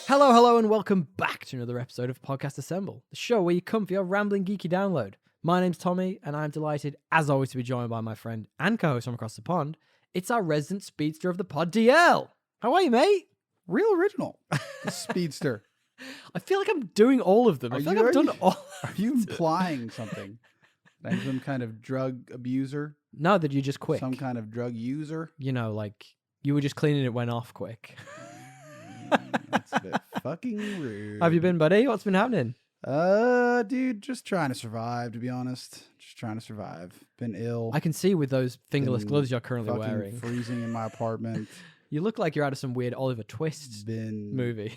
Hello, hello, and welcome back to another episode of Podcast Assemble, the show where you come for your rambling geeky download. My name's Tommy, and I'm delighted, as always, to be joined by my friend and co-host from across the pond. It's our resident speedster of the pod, DL. How are you, mate? Real original. The speedster. I feel like I'm doing all of them. I feel like I've done all. Are you implying something? That I'm some kind of drug abuser? No, that you just quick. Some kind of drug user? You know, like you were just cleaning it went off quick. That's a bit fucking rude. How have you been, buddy? What's been happening? Dude, just trying to survive, to be honest. Just trying to survive. Been ill. I can see with those fingerless gloves you're currently fucking wearing. Freezing in my apartment. You look like you're out of some weird Oliver Twist movie.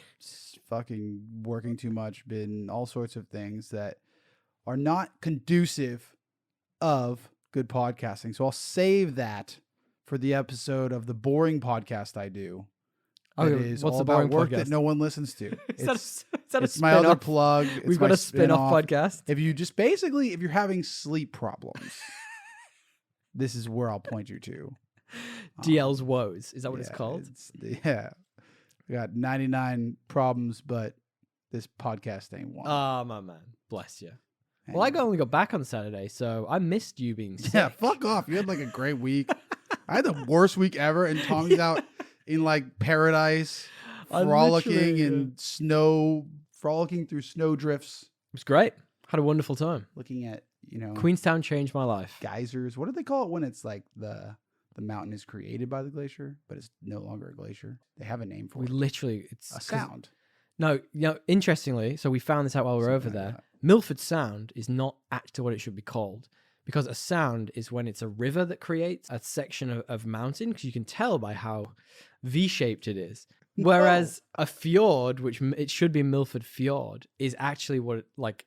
Fucking working too much. Been all sorts of things that are not conducive of good podcasting. So I'll save that for the episode of the boring podcast I do. It is what's all the boring about work podcast that no one listens to. Is that It's my other plug. We've got a spin-off podcast. If you just basically, if you're having sleep problems, this is where I'll point you to. DL's Woes. Is that what it's called? Yeah. We got 99 problems, but this podcast ain't one. Oh, my man. Bless you. Well, I only got back on Saturday, so I missed you being sick. Yeah, fuck off. You had like a great week. I had the worst week ever, and Tommy's out in like paradise, frolicking through snow drifts. It was great. Had a wonderful time. Looking at, Queenstown changed my life. Geysers. What do they call it when it's like the mountain is created by the glacier, but it's no longer a glacier? They have a name for it. It's a sound. No, interestingly, so we found this out while we were over there. Milford Sound is not actually what it should be called, because a sound is when it's a river that creates a section of mountain, because you can tell by how V-shaped it is. Whereas a fjord, which it should be Milford Fjord, is actually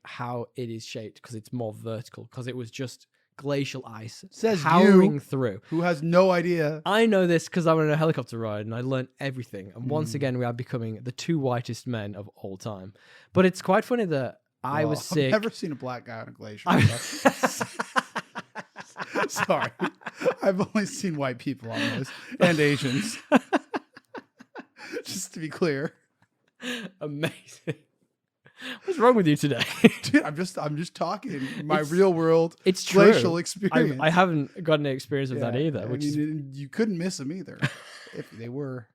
how it is shaped, because it's more vertical, because it was just glacial ice powering through. Who has no idea? I know this because I went on a helicopter ride and I learned everything. And once again, we are becoming the two whitest men of all time. But it's quite funny that I was sick. I've never seen a black guy on a glacier. Sorry. I've only seen white people on this and Asians. Just to be clear. Amazing. What's wrong with you today? Dude, I'm just talking my real world it's true. glacial experience. I haven't got any experience of that either. You couldn't miss them either if they were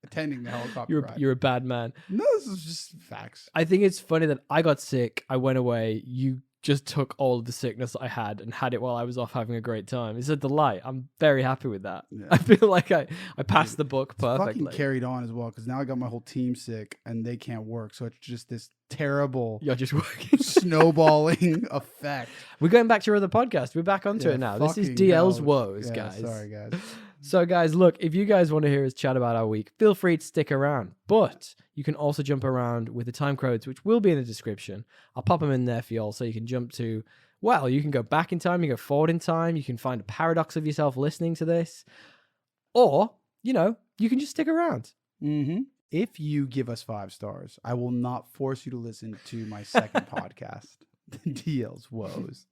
attending the helicopter ride. You're a bad man. No, this is just facts. I think it's funny that I got sick. I went away. You just took all of the sickness I had and had it while I was off having a great time. It's a delight. I'm very happy with that. Yeah. I feel like I passed the book perfectly. Fucking carried on as well, because now I got my whole team sick and they can't work. So it's just this terrible You're just working snowballing effect. We're going back to your other podcast. We're back onto it now. This is DL's Woes, guys. Sorry, guys. So, guys, look, if you guys want to hear us chat about our week, feel free to stick around. But you can also jump around with the time codes, which will be in the description. I'll pop them in there for you all, so you can jump to, well, you can go back in time, you can go forward in time, you can find a paradox of yourself listening to this, or, you can just stick around. Mm-hmm. If you give us 5 stars, I will not force you to listen to my second podcast, DL's Woes.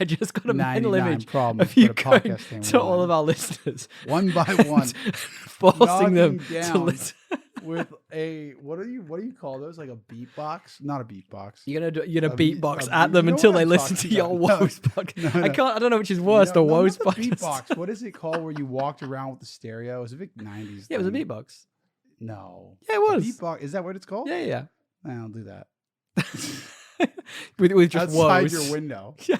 I just got a mental image of you going to all of our listeners. One by one. Forcing them to listen. With a, what do you call those? Like a beatbox? Not a beatbox. You're gonna beatbox at them until they listen to your Woes podcast. No. I don't know which is worse, the Woes podcast. Beatbox. What is it called where you walked around with the stereo? It was a big 90s Yeah, it was a beatbox. No. Yeah, it was. Beatbox. Is that what it's called? Yeah. I don't do that. with just outside woes. your window. Yeah.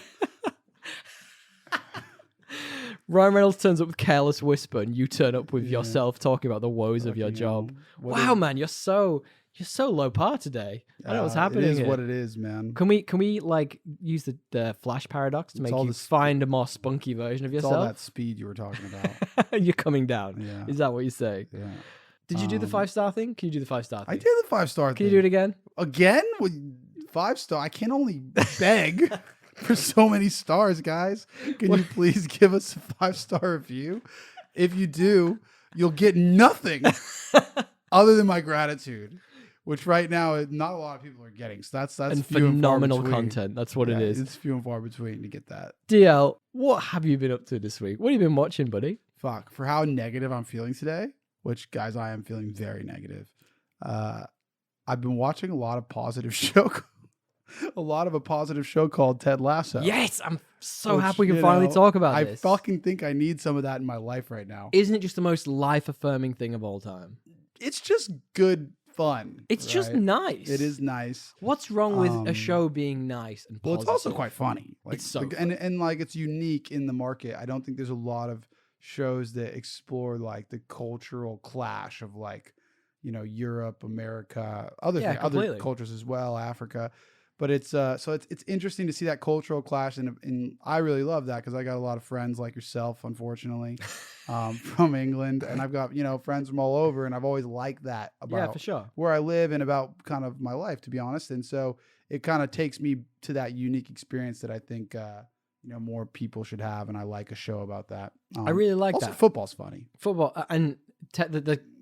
Ryan Reynolds turns up with Careless Whisper, and you turn up with yourself talking about the woes of your job. Wow, man, you're so low par today. I don't know what's happening. It is here. what it is, man. Can we like use the Flash paradox to make you find a more spunky version of yourself? It's all that speed you were talking about. You're coming down. Yeah. Is that what you're saying? Yeah. Did you do the 5-star thing? Can you do the 5-star thing? I did the 5-star thing. Can you do it again? Again? With 5-star? I can only beg for so many stars, guys. Can you please give us a 5-star review? If you do, you'll get nothing other than my gratitude, which right now not a lot of people are getting. So that's and phenomenal content. That's what it is. It's few and far between to get that. DL, what have you been up to this week? What have you been watching, buddy? For how negative I'm feeling today, which, guys, I am feeling very negative. I've been watching a lot of positive a positive show called Ted Lasso. Yes, I'm so Which, happy we can you finally know, talk about I this. fucking think I need some of that in my life right now. Isn't it just the most life-affirming thing of all time? It's just good fun. It's just right? nice. It is nice. What's wrong with a show being nice and Well, positive? it's also quite funny. Like, It's so and like it's unique in the market. I don't think there's a lot of shows that explore like the cultural clash of like, you know, Europe, America, other completely. cultures as well, Africa. But it's so it's interesting to see that cultural clash, and I really love that because I got a lot of friends like yourself, unfortunately, from England, and I've got, you know, friends from all over, and I've always liked that about for sure. where I live and about kind of my life, to be honest. And so it kind of takes me to that unique experience that I think you know, more people should have, and I like a show about that. I really like also, that. football's funny. Football and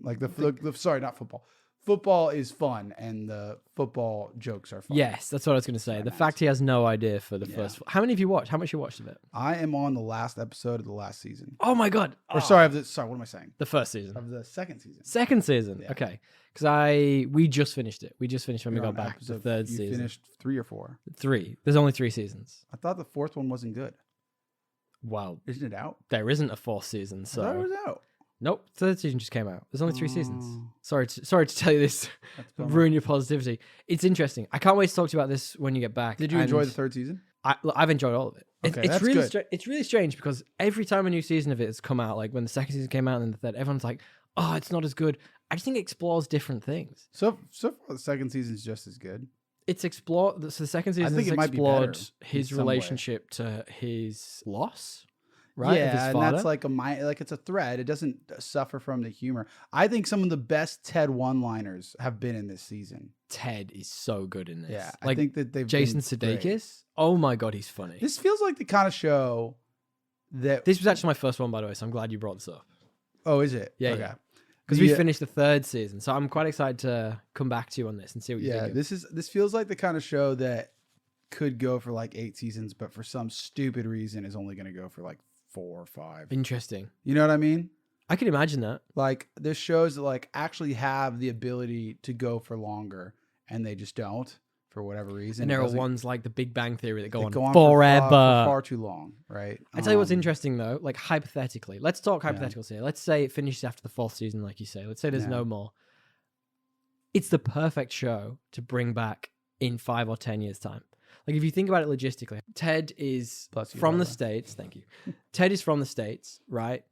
Like the sorry, not football. Football is fun, and the football jokes are fun. yes, that's what I was going to say. The fact he has no idea for the first. How many have you watched? How much you watched of it? I am on the last episode of the last season. Oh my god! Or sorry, what am I saying? The first season. Of the second season. Second season. Yeah. Okay, because we just finished it. We just finished when we got back. The third you season. finished 3 or 4. 3. There's only 3 seasons. I thought the 4th one wasn't good. Wow. Isn't it out? There isn't a 4th season, I thought it so was out. nope. 3rd season just came out. There's only 3 seasons. Oh. Sorry to tell you this. That's bummer. Ruin your positivity. It's interesting. I can't wait to talk to you about this when you get back. Did you enjoy the 3rd season? I've enjoyed all of it. Okay, It's that's really good. it's really strange because every time a new season of it has come out, like when the 2nd season came out and the 3rd, everyone's like, "Oh, it's not as good." I just think it explores different things. So far, the 2nd season is just as good. It's explored. So the 2nd season think has it might be explored better in his some way. relationship to his loss, right? of Yeah, his and father. that's like it's a thread. It doesn't suffer from the humor. I think some of the best Ted one-liners have been in this season. Ted is so good in this. Yeah, like I think that they've Jason been great. Sudeikis. Oh my god, he's funny. This feels like the kind of show that. This was actually my first one, by the way, so I'm glad you brought this up. Oh, is it? Yeah, Okay. yeah. Because we finished the 3rd season, so I'm quite excited to come back to you on this and see what you think. This feels like the kind of show that could go for like 8 seasons, but for some stupid reason is only going to go for like 4 or 5. Interesting. You know what I mean? I can imagine that. Like there's shows that like actually have the ability to go for longer, and they just don't for whatever reason. And there It are doesn't- ones like the Big Bang Theory that go they on, for forever. far too long, right? I tell you what's interesting though, like hypothetically, let's talk hypotheticals here. Let's say it finishes after the 4th season, like you say. Let's say there's no more. It's the perfect show to bring back in 5 or 10 years' time. Like if you think about it logistically, Ted is Bless you, from the brother. States. Thank you. Ted is from the States, right?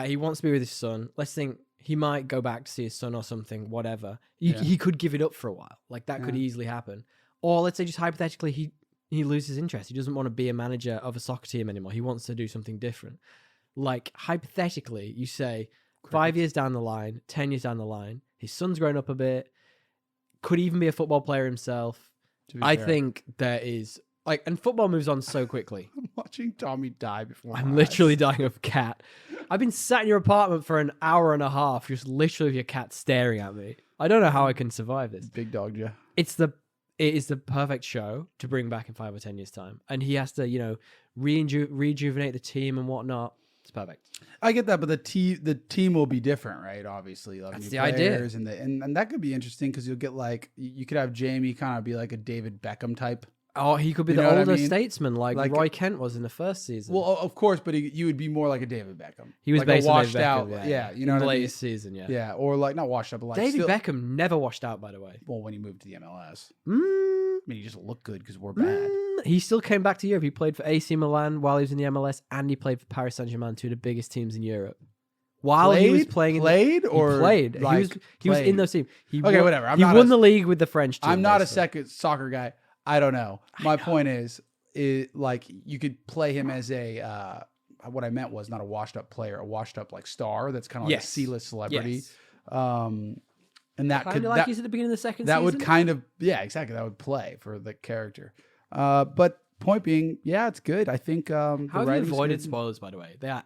He wants to be with his son. Let's think he might go back to see his son or something, whatever. He could give it up for a while. Like that could easily happen. Or let's say just hypothetically, he loses interest. He doesn't want to be a manager of a soccer team anymore. He wants to do something different. Like hypothetically, you say 5 years down the line, 10 years down the line, his son's grown up a bit, could even be a football player himself. I think there is like, and football moves on so quickly. I'm watching Tommy die before. I'm my literally eyes. dying of a cat. I've been sat in your apartment for an hour and a half, just literally with your cat staring at me. I don't know how I can survive this. Big dog, yeah. It is the perfect show to bring back in 5 or 10 years' time. And he has to, you know, rejuvenate the team and whatnot. It's perfect. I get that, but the team will be different, right? Obviously, like That's new the idea. players and that could be interesting because you'll get like you could have Jamie kind of be like a David Beckham type. Oh, he could be You the know what I older mean? statesman like Roy Kent was in the 1st season. Well, of course, but you would be more like a David Beckham. he was like based a on washed David out. Beckham, Yeah, you know in what the I mean? latest season, yeah. Yeah, or like not washed up, but like David still, Beckham never washed out, by the way. Well, when he moved to the MLS, Mm, I mean, he just looked good because we're bad. He still came back to Europe. He played for AC Milan while he was in the MLS, and he played for Paris Saint-Germain, 2 of the biggest teams in Europe. While he was playing, played. he was in those teams. Okay, whatever. He won the league with the French team. I'm not basically. a second soccer guy. I don't know. My point is like you could play him as a what I meant was not a washed up player, a washed up like star that's kind of like a C-list celebrity. Yes. And that Kind could of like that, he's at the beginning of the 2nd that season. would kind of exactly that would play for the character. But point being, yeah, it's good. I think How the have you writing's avoided good. spoilers, by the way? They are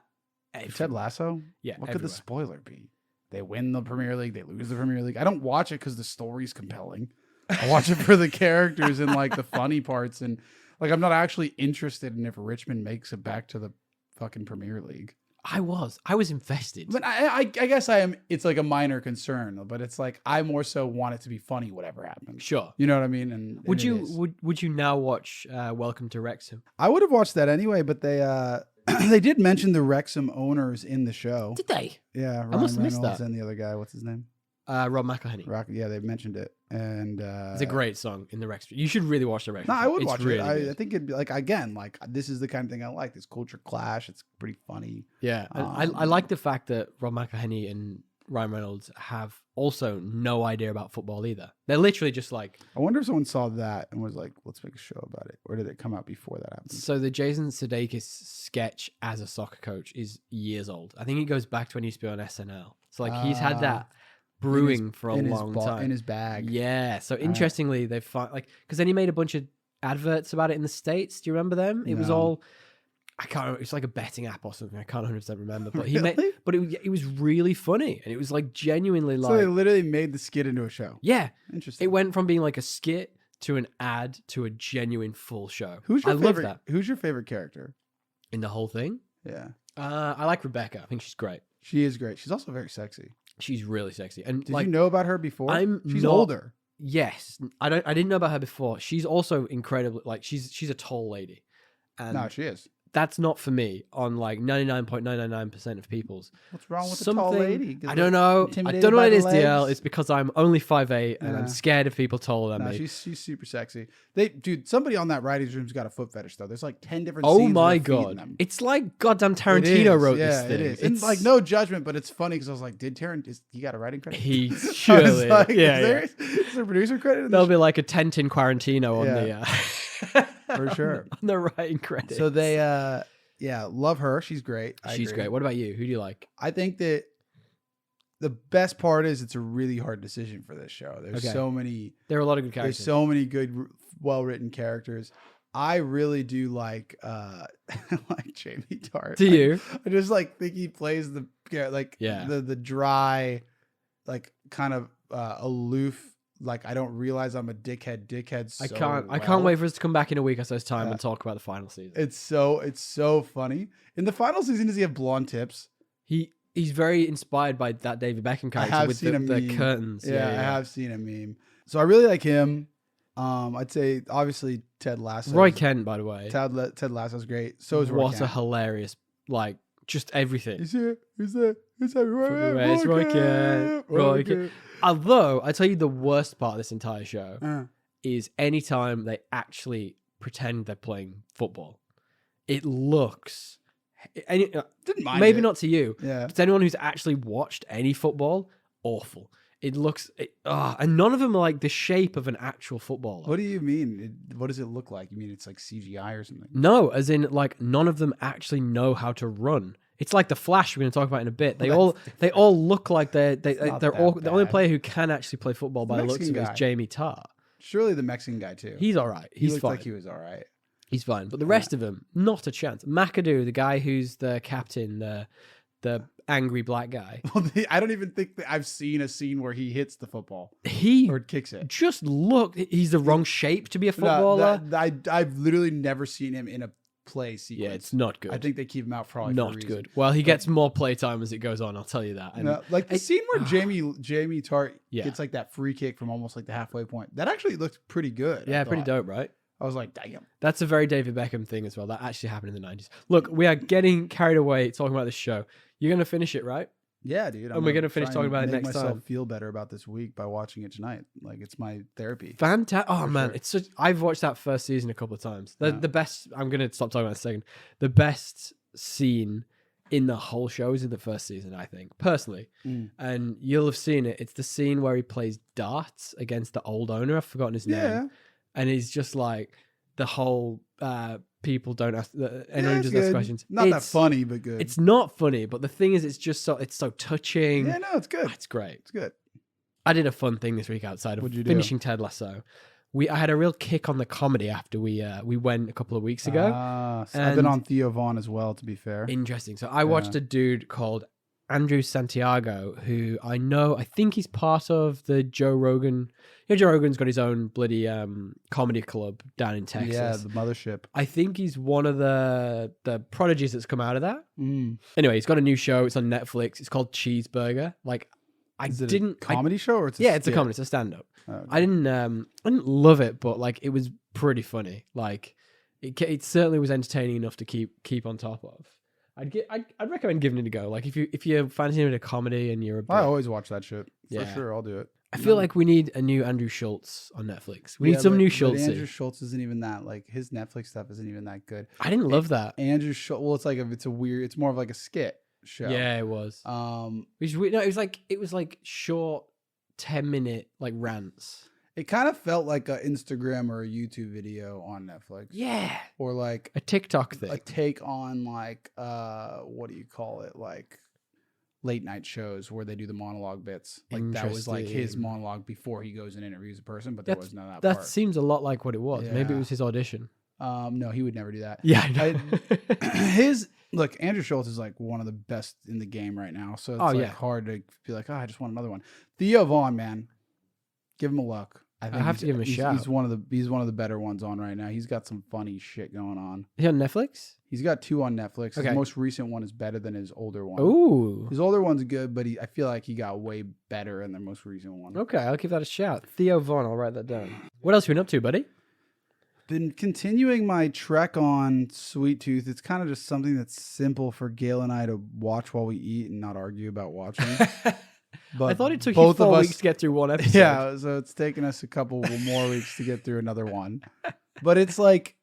Ted everywhere. Lasso? Yeah, What could the everywhere. spoiler be? They win the Premier League, they lose the Premier League. I don't watch it because the story's compelling. I watch it for the characters and like the funny parts, and like I'm not actually interested in if Richmond makes it back to the fucking Premier League. I was invested. But I guess I am. It's like a minor concern, but it's like I more so want it to be funny, whatever happens. Sure. You know what I mean? And Would it you is. would you now watch Welcome to Wrexham? I would have watched that anyway, but they they did mention the Wrexham owners in the show. Did they? Yeah, Ryan I must have missed Reynolds that. and the other guy. What's his name? Rob McElhenney. Yeah, they mentioned it, and It's a great song in the Wrexham. You should really watch the Wrexham. No, I would It's watch really it. I good. think it'd be like again, like this is the kind of thing I like. This culture clash. It's pretty funny. Yeah, and I like the fact that Rob McElhenney and Ryan Reynolds have also no idea about football either. They're literally just like. I wonder if someone saw that and was like, "Let's make a show about it," or did it come out before that happened? So the Jason Sudeikis sketch as a soccer coach is years old. I think it goes back to when he used to be on SNL. So like he's had that brewing for a long time in his bag. Yeah. So interestingly, they find like because then he made a bunch of adverts about it in the States. Do you remember them? It was No. all. I can't remember. It's like a betting app or something. I can't 100% remember. But Really? it was really funny. And it was like genuinely like. So they literally made the skit into a show. Yeah. Interesting. It went from being like a skit to an ad to a genuine full show. Who's your I favorite? love that. Who's your favorite character? In the whole thing? Yeah, I like Rebecca. I think she's great. she is great. She's also very sexy. She's really sexy. And Did like, you know about her before? She's not- older. yes, I didn't know about her before. She's also incredibly like she's a tall lady. And No, she is. that's not for me on like 99.999% of people's. What's wrong with the tall lady? I don't know. I intimidated don't know by what it the is, DL. legs? It's because I'm only 5'8" and Yeah. I'm scared of people taller than No, me. she's super sexy. Dude, somebody on that writing room's got a foot fetish though. There's like 10 different Oh scenes my with her feet in god. them. It's like goddamn It Tarantino is, wrote yeah, this thing. It is. And like no judgment, but it's funny because I was like, did he got a writing credit? He I was surely. like, yeah. is there a producer credit? In There'll this be like a Tentin Quarantino on Yeah. the For sure. on the writing credits. So they love her. She's great. I She's agree. great. What about you? Who do you like? I think that the best part is it's a really hard decision for this show. There's Okay. so many There are a lot of good characters. There's so many good, well-written characters. I really do like like Jamie Tart. Do you? I just like think he plays the the dry, like kind of aloof. Like I don't realize I'm a dickhead. So I can't wait for us to come back in a week or so's time and talk about the final season. It's so funny. In the final season, does he have blonde tips? He's very inspired by that David Beckham character have with seen a the meme. curtains. Yeah, I have seen a meme. So I really like him. I'd say obviously Ted Lasso. Roy Kent, by the way. Ted Lasso's great. So is Roy What Kent. a hilarious, like, just everything. Is it? Who's that? Roy, It's Roy Kent. Roy Kent. Although, I tell you the worst part of this entire show is anytime they actually pretend they're playing football. It looks... Didn't mind maybe it. not to you, Yeah. but to anyone who's actually watched any football, awful. It looks... and none of them are like the shape of an actual footballer. What do you mean? What does it look like? You mean it's like CGI or something? No, as in like none of them actually know how to run. It's like the Flash we're going to talk about in a bit. They all look like they're all the only bad. player who can actually play football by the looks of Mexican it is guy. Jamie Tarr. Surely the Mexican guy too. He's all right. He He's looked fine. like he was all right. He's fine. But the rest of them, not a chance. McAdoo, the guy who's the captain, the angry black guy. Well, I don't even think that I've seen a scene where he hits the football He or kicks it. just looked. He's the wrong shape to be a footballer. I've literally never seen him in a play sequence. Yeah, it's not good. I think they keep him out probably for a not reason. good. Well, he gets more playtime as it goes on. I'll tell you that. And No, like the scene where Jamie Tart Yeah. gets like that free kick from almost like the halfway point. That actually looked pretty good. I yeah, pretty thought. dope, right? I was like, damn. That's a very David Beckham thing as well. That actually happened in the 90s. Look, we are getting carried away talking about this show. You're going to finish it, right? Yeah, dude. And we're gonna finish try talking and about it make next myself time. feel better about this week by watching it tonight. Like it's my therapy. Fantastic. Oh, man. sure. It's such, I've watched that first season a couple of times. The Yeah. best, I'm going to stop talking about it in a second. The best scene in the whole show is in the first season, I think, personally. Mm. And you'll have seen it. It's the scene where he plays darts against the old owner. I've forgotten his Yeah. name. And he's just like, the whole people don't ask, anyone it's just asks good. questions. Not that It's- funny, but good. It's not funny, but the thing is, it's so touching. yeah, no, it's good. It's great. It's good. I did a fun thing this week outside of What'd you do? finishing Ted Lasso. I had a real kick on the comedy after we went a couple of weeks ago. So I've been And- on Theo Vaughn as well, to be fair. Interesting. So I watched a dude called Andrew Santiago, who I think he's part of the Joe Rogan. You know, Joe Rogan's got his own bloody comedy club down in Texas. Yeah, the mothership. I think he's one of the prodigies that's come out of that. Mm. Anyway, he's got a new show. It's on Netflix. It's called Cheeseburger. Like, Is it a comedy show or it's a it's a skit? comedy. It's a stand-up. Oh, okay. I didn't love it, but like it was pretty funny. Like it certainly was entertaining enough to keep on top of. I'd recommend giving it a go. Like if you're fancying a comedy and you're a bit, I always watch that shit. For Yeah. sure, I'll do it. I feel like we need a new Andrew Schultz on Netflix. We need some new Schultz. Andrew Schultz isn't even that. Like his Netflix stuff isn't even that good. I didn't love that. Andrew Schultz. Well, it's more of like a skit show. Yeah, it was. It was like short 10-minute like rants. It kind of felt like an Instagram or a YouTube video on Netflix. Yeah. Or like A TikTok thing. a take on like what do you call it? Like late night shows where they do the monologue bits. Like that was like his Interesting. monologue before he goes and interviews a person, but there was none of that That part. seems a lot like what it was. Maybe it Yeah. was his audition. No, he would never do that. Yeah, I know. Look, Andrew Schultz is like one of the best in the game right now. So it's hard to be like, I just want another one. Theo Vaughn, man, give him a look. I have to give him a shout. He's one of the better ones on right now. He's got some funny shit going on. Is he on Netflix? He's got 2 on Netflix. Okay. His most recent one is better than his older one. Ooh. His older one's good, but I feel like he got way better in the most recent one. Okay, I'll give that a shout. Theo Vaughn, I'll write that down. What else have you been up to, buddy? Been continuing my trek on Sweet Tooth. It's kind of just something that's simple for Gail and I to watch while we eat and not argue about watching. But I thought it took you 4 weeks to get through one episode. Yeah, so it's taken us a couple more weeks to get through another one. But it's like,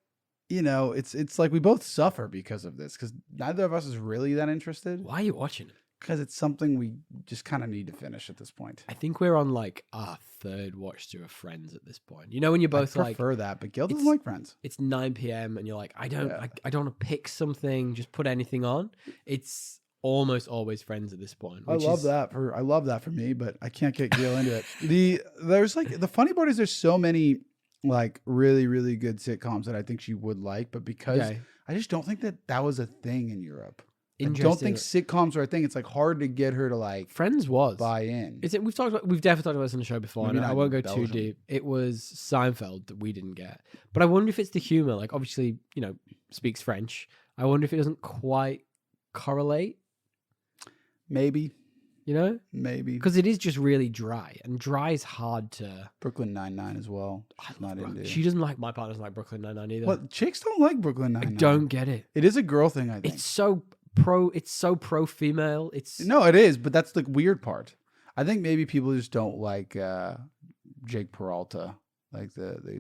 it's like we both suffer because of this, because neither of us is really that interested. Why are you watching it? Because it's something we just kind of need to finish at this point. I think we're on like our 3rd watch through of Friends at this point. You know, when you're both I prefer that, but Gail doesn't it's- like Friends. it's 9 p.m. and you're like, I don't want to pick something, just put anything on. It's almost always Friends at this point. I love that for me, but I can't get Gail into it. The funny part is there's so many like really, really good sitcoms that I think she would like, but because I just don't think that was a thing in Europe. I don't think sitcoms are a thing. It's like hard to get her to like Friends was buy in. We've definitely talked about this on the show before. Maybe And I not won't go Belgium. too deep. It was Seinfeld that we didn't get, but I wonder if it's the humor. Like, obviously, speaks French. I wonder if it doesn't quite correlate. Maybe, Maybe because it is just really dry, and dry is hard to. Brooklyn Nine-Nine as well. She's not into. She doesn't like my partner. Doesn't like Brooklyn Nine-Nine either. What chicks don't like Brooklyn I Nine-Nine. don't get it. It is a girl thing, I think. It's so pro female. No, it is, but that's the weird part. I think maybe people just don't like Jake Peralta. Like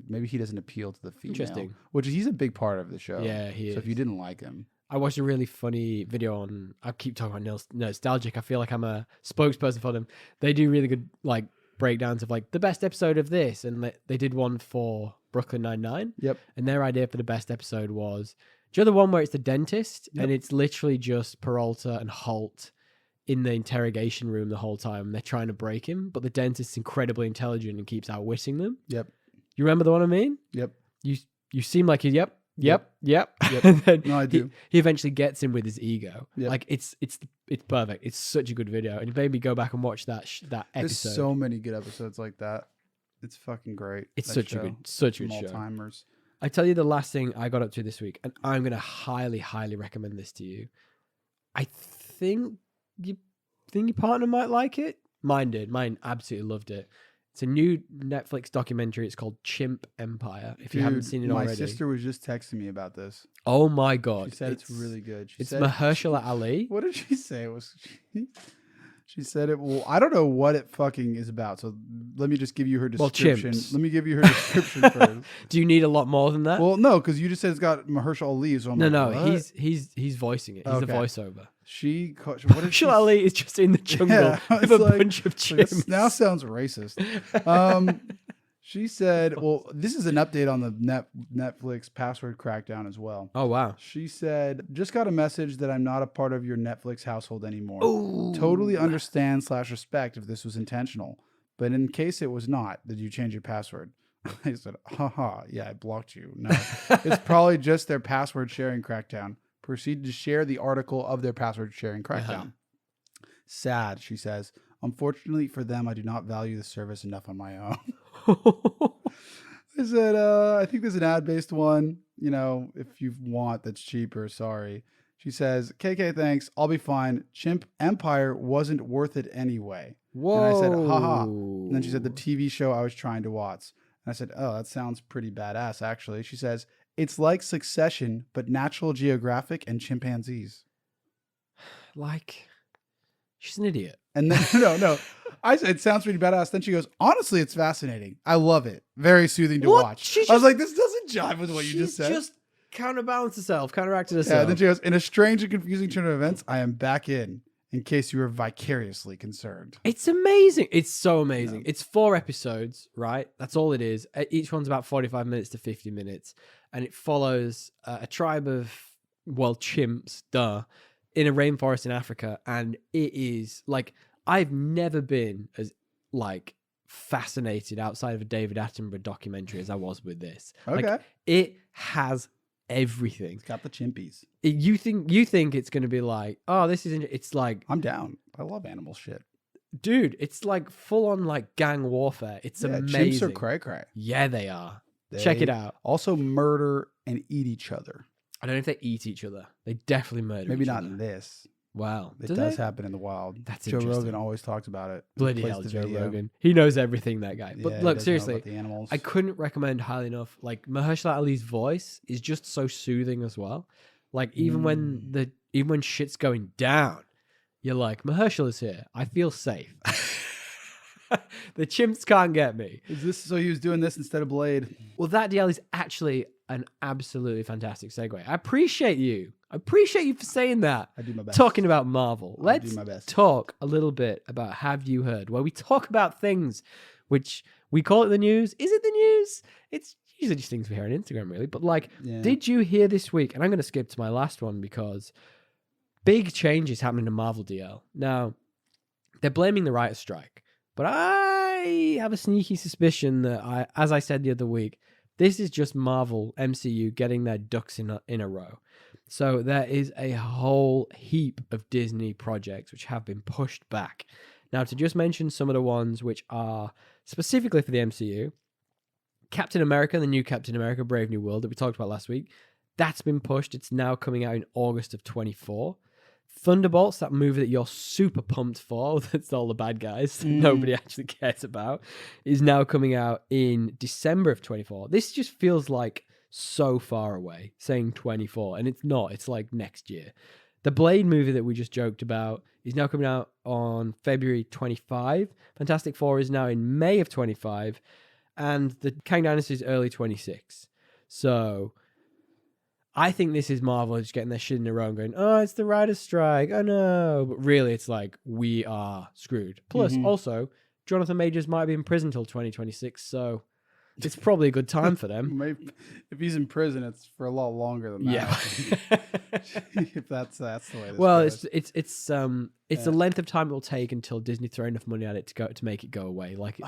maybe he doesn't appeal to the female. Interesting. Which he's a big part of the show. Yeah, he is. So if you didn't like him, I watched a really funny video on. I keep talking about Nostalgic. I feel like I'm a spokesperson for them. They do really good like breakdowns of like the best episode of this, and they did one for Brooklyn Nine-Nine. Yep. And their idea for the best episode was, do you know the one where it's the dentist Yep. and it's literally just Peralta and Holt in the interrogation room the whole time. They're trying to break him, but the dentist's incredibly intelligent and keeps outwitting them. Yep. You remember the one I mean? Yep. You seem like Yep. Yep. And then No, I do. He eventually gets him with his ego. Yep. Like it's perfect. It's such a good video, and it made me go back and watch that episode. There's so many good episodes like that. It's fucking great. It's that such show. a good show. All-timers. I tell you the last thing I got up to this week, and I'm going to highly, highly recommend this to you. I think your partner might like it. Mine did. Mine absolutely loved it. It's a new Netflix documentary. It's called Chimp Empire. If you haven't seen it already. My sister was just texting me about this. Oh my God. She said it's really good. It's Mahershala Ali. What did she say? She said it. Well, I don't know what it fucking is about. So let me just give you her description. Chimps. Let me give you her description first. Do you need a lot more than that? Well, no, because you just said it's got Mahershala Ali. So I'm no, like, what? he's voicing it. He's the Okay. voiceover. What did she Mahershala Ali is just in the jungle Yeah, with it's a like- bunch of This chimps. now sounds racist. She said, well, this is an update on the Netflix password crackdown as well. Oh wow. She said, just got a message that I'm not a part of your Netflix household anymore. Ooh. Totally understand / respect if this was intentional. But in case it was not, did you change your password? I said, haha, yeah, I blocked you. No, it's probably just their password sharing crackdown. Proceed to share the article of their password sharing crackdown. Sad, she says. Unfortunately for them, I do not value the service enough on my own. I said, I think there's an ad-based one. You know, if you want, that's cheaper. Sorry. She says, KK, thanks. I'll be fine. Chimp Empire wasn't worth it anyway. Whoa. And I said, haha. And then she said, the TV show I was trying to watch. And I said, oh, that sounds pretty badass, actually. She says, it's like Succession, but National Geographic and chimpanzees. Like, she's an idiot. And then, no. I said, it sounds pretty badass. Then she goes, honestly, it's fascinating. I love it. Very soothing to watch. I was like, this doesn't jive with what you just said. Just counterbalanced herself, counteracted herself. Yeah, and then she goes, in a strange and confusing turn of events, I am back in case you were vicariously concerned. It's amazing. It's so amazing. Yeah. It's 4 episodes, right? That's all it is. Each one's about 45 minutes to 50 minutes. And it follows a tribe of, chimps, in a rainforest in Africa. And it is, like, I've never been as, like, fascinated outside of a David Attenborough documentary as I was with this. Okay. Like, it has everything. It's got the chimpies. You think it's going to be like, oh, this is, it's like, I'm down. I love animal shit. dude, it's like full on like gang warfare. It's amazing. Chimps are cray-cray. Yeah, they are. Check it out. Also murder and eat each other. I don't know if they eat each other. They definitely murder Maybe each not other. in this. Wow. It does happen in the wild. That's Joe interesting. Rogan always talks about it. Bloody Plays hell, the Joe video. Rogan. He knows everything, that guy. But Yeah, he look, does know seriously, about the animals. I couldn't recommend highly enough. Like, Mahershala Ali's voice is just so soothing as well. Like, even when shit's going down, you're like, Mahershala's here. I feel safe. The chimps can't get me. Is this so he was doing this instead of Blade? Well, that DL is actually an absolutely fantastic segue. I appreciate you. I appreciate you for saying that. I do my best. Talking about Marvel. I'll Let's do my best. talk a little bit about Have You Heard, where we talk about things which we call it the news. Is it the news? It's usually just things we hear on Instagram, really. But like, did you hear this week? And I'm going to skip to my last one because big changes happening to Marvel DL. Now, they're blaming the writer's strike. But I have a sneaky suspicion that, as I said the other week, this is just Marvel MCU getting their ducks in a row. So there is a whole heap of Disney projects which have been pushed back. Now, to just mention some of the ones which are specifically for the MCU, Captain America, the new Captain America, Brave New World that we talked about last week, that's been pushed. It's now coming out in August of 24. Thunderbolts, that movie that you're super pumped for, that's all the bad guys that nobody actually cares about, is now coming out in December of 24. This just feels like so far away, saying 24, and it's not. It's like next year. The Blade movie that we just joked about is now coming out on February 25. Fantastic Four is now in May of 25, and the Kang Dynasty is early 26. So I think this is Marvel just getting their shit in a row and going, oh, it's the writer's strike. Oh, no. But really, it's like, we are screwed. Plus, also, Jonathan Majors might be in prison till 2026, so it's probably a good time for them. Maybe, if he's in prison, it's for a lot longer than that. Yeah. If that's the way this well, goes. it's the length of time it will take until Disney throw enough money at it to make it go away. Like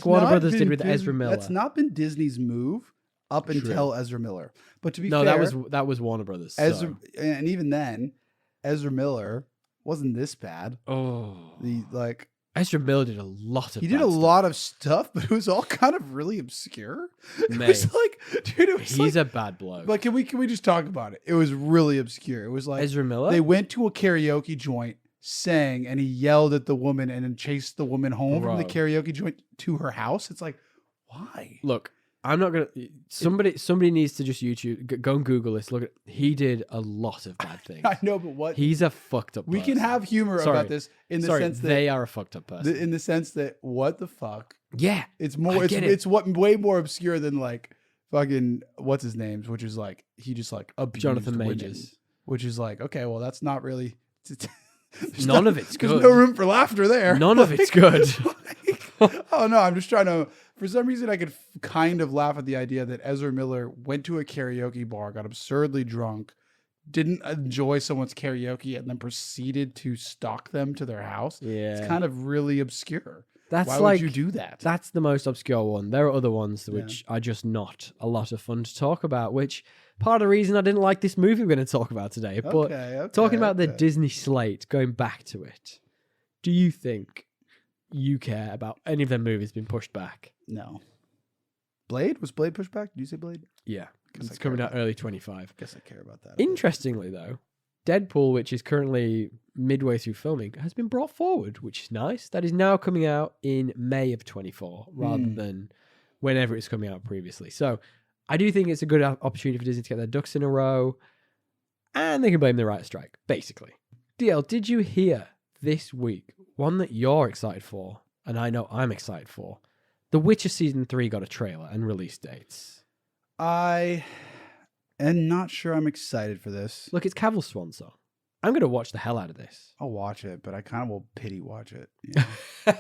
Warner Brothers did with Ezra Miller. That's not been Disney's move up until Ezra Miller. But to be fair, that was Warner Brothers. Ezra, and even then, Ezra Miller wasn't this bad. Ezra Miller did a lot of. He did a lot of stuff, but it was all kind of really obscure. Mate, it was like, dude, he's a bad bloke. Like, can we just talk about it? It was really obscure. It was like Ezra Miller. They went to a karaoke joint, sang, and he yelled at the woman, and then chased the woman home from the karaoke joint to her house. It's like, why? Look, I'm not gonna. Somebody needs to just go and Google this. Look, he did a lot of bad things. I know, but what? He's a fucked up person. We can have humor about this in the sense that they are a fucked up person. In the sense that what the fuck? Yeah, it's more. It's way more obscure than like fucking what's his name, which is like he just like abused Jonathan women, Majors, which is like okay, well that's not really. None of it's good. There's no room for laughter there. None of it's good. Oh no, I'm just trying to. For some reason, I could kind of laugh at the idea that Ezra Miller went to a karaoke bar, got absurdly drunk, didn't enjoy someone's karaoke, and then proceeded to stalk them to their house. Yeah, it's kind of really obscure. Why would you do that? That's the most obscure one. There are other ones which are just not a lot of fun to talk about, which part of the reason I didn't like this movie we're going to talk about today. But talking about the Disney slate, going back to it, Do you think you care about any of their movies being pushed back? No. Blade? Was Blade pushed back? Did you say Blade? Yeah. Guess It's I coming care out about early 25. Guess I care about that. a bit. Interestingly, though, Deadpool, which is currently midway through filming, has been brought forward, which is nice. That is now coming out in May of 24 rather than whenever it's coming out previously. So I do think it's a good opportunity for Disney to get their ducks in a row, and they can blame the writer's strike, basically. DL, did you hear this week one that you're excited for, and I know I'm excited for? The Witcher Season 3 got a trailer and release dates. I am not sure I'm excited for this. Look, it's Cavill's swan song. I'm going to watch the hell out of this. I'll watch it, but I kind of will pity watch it. You know?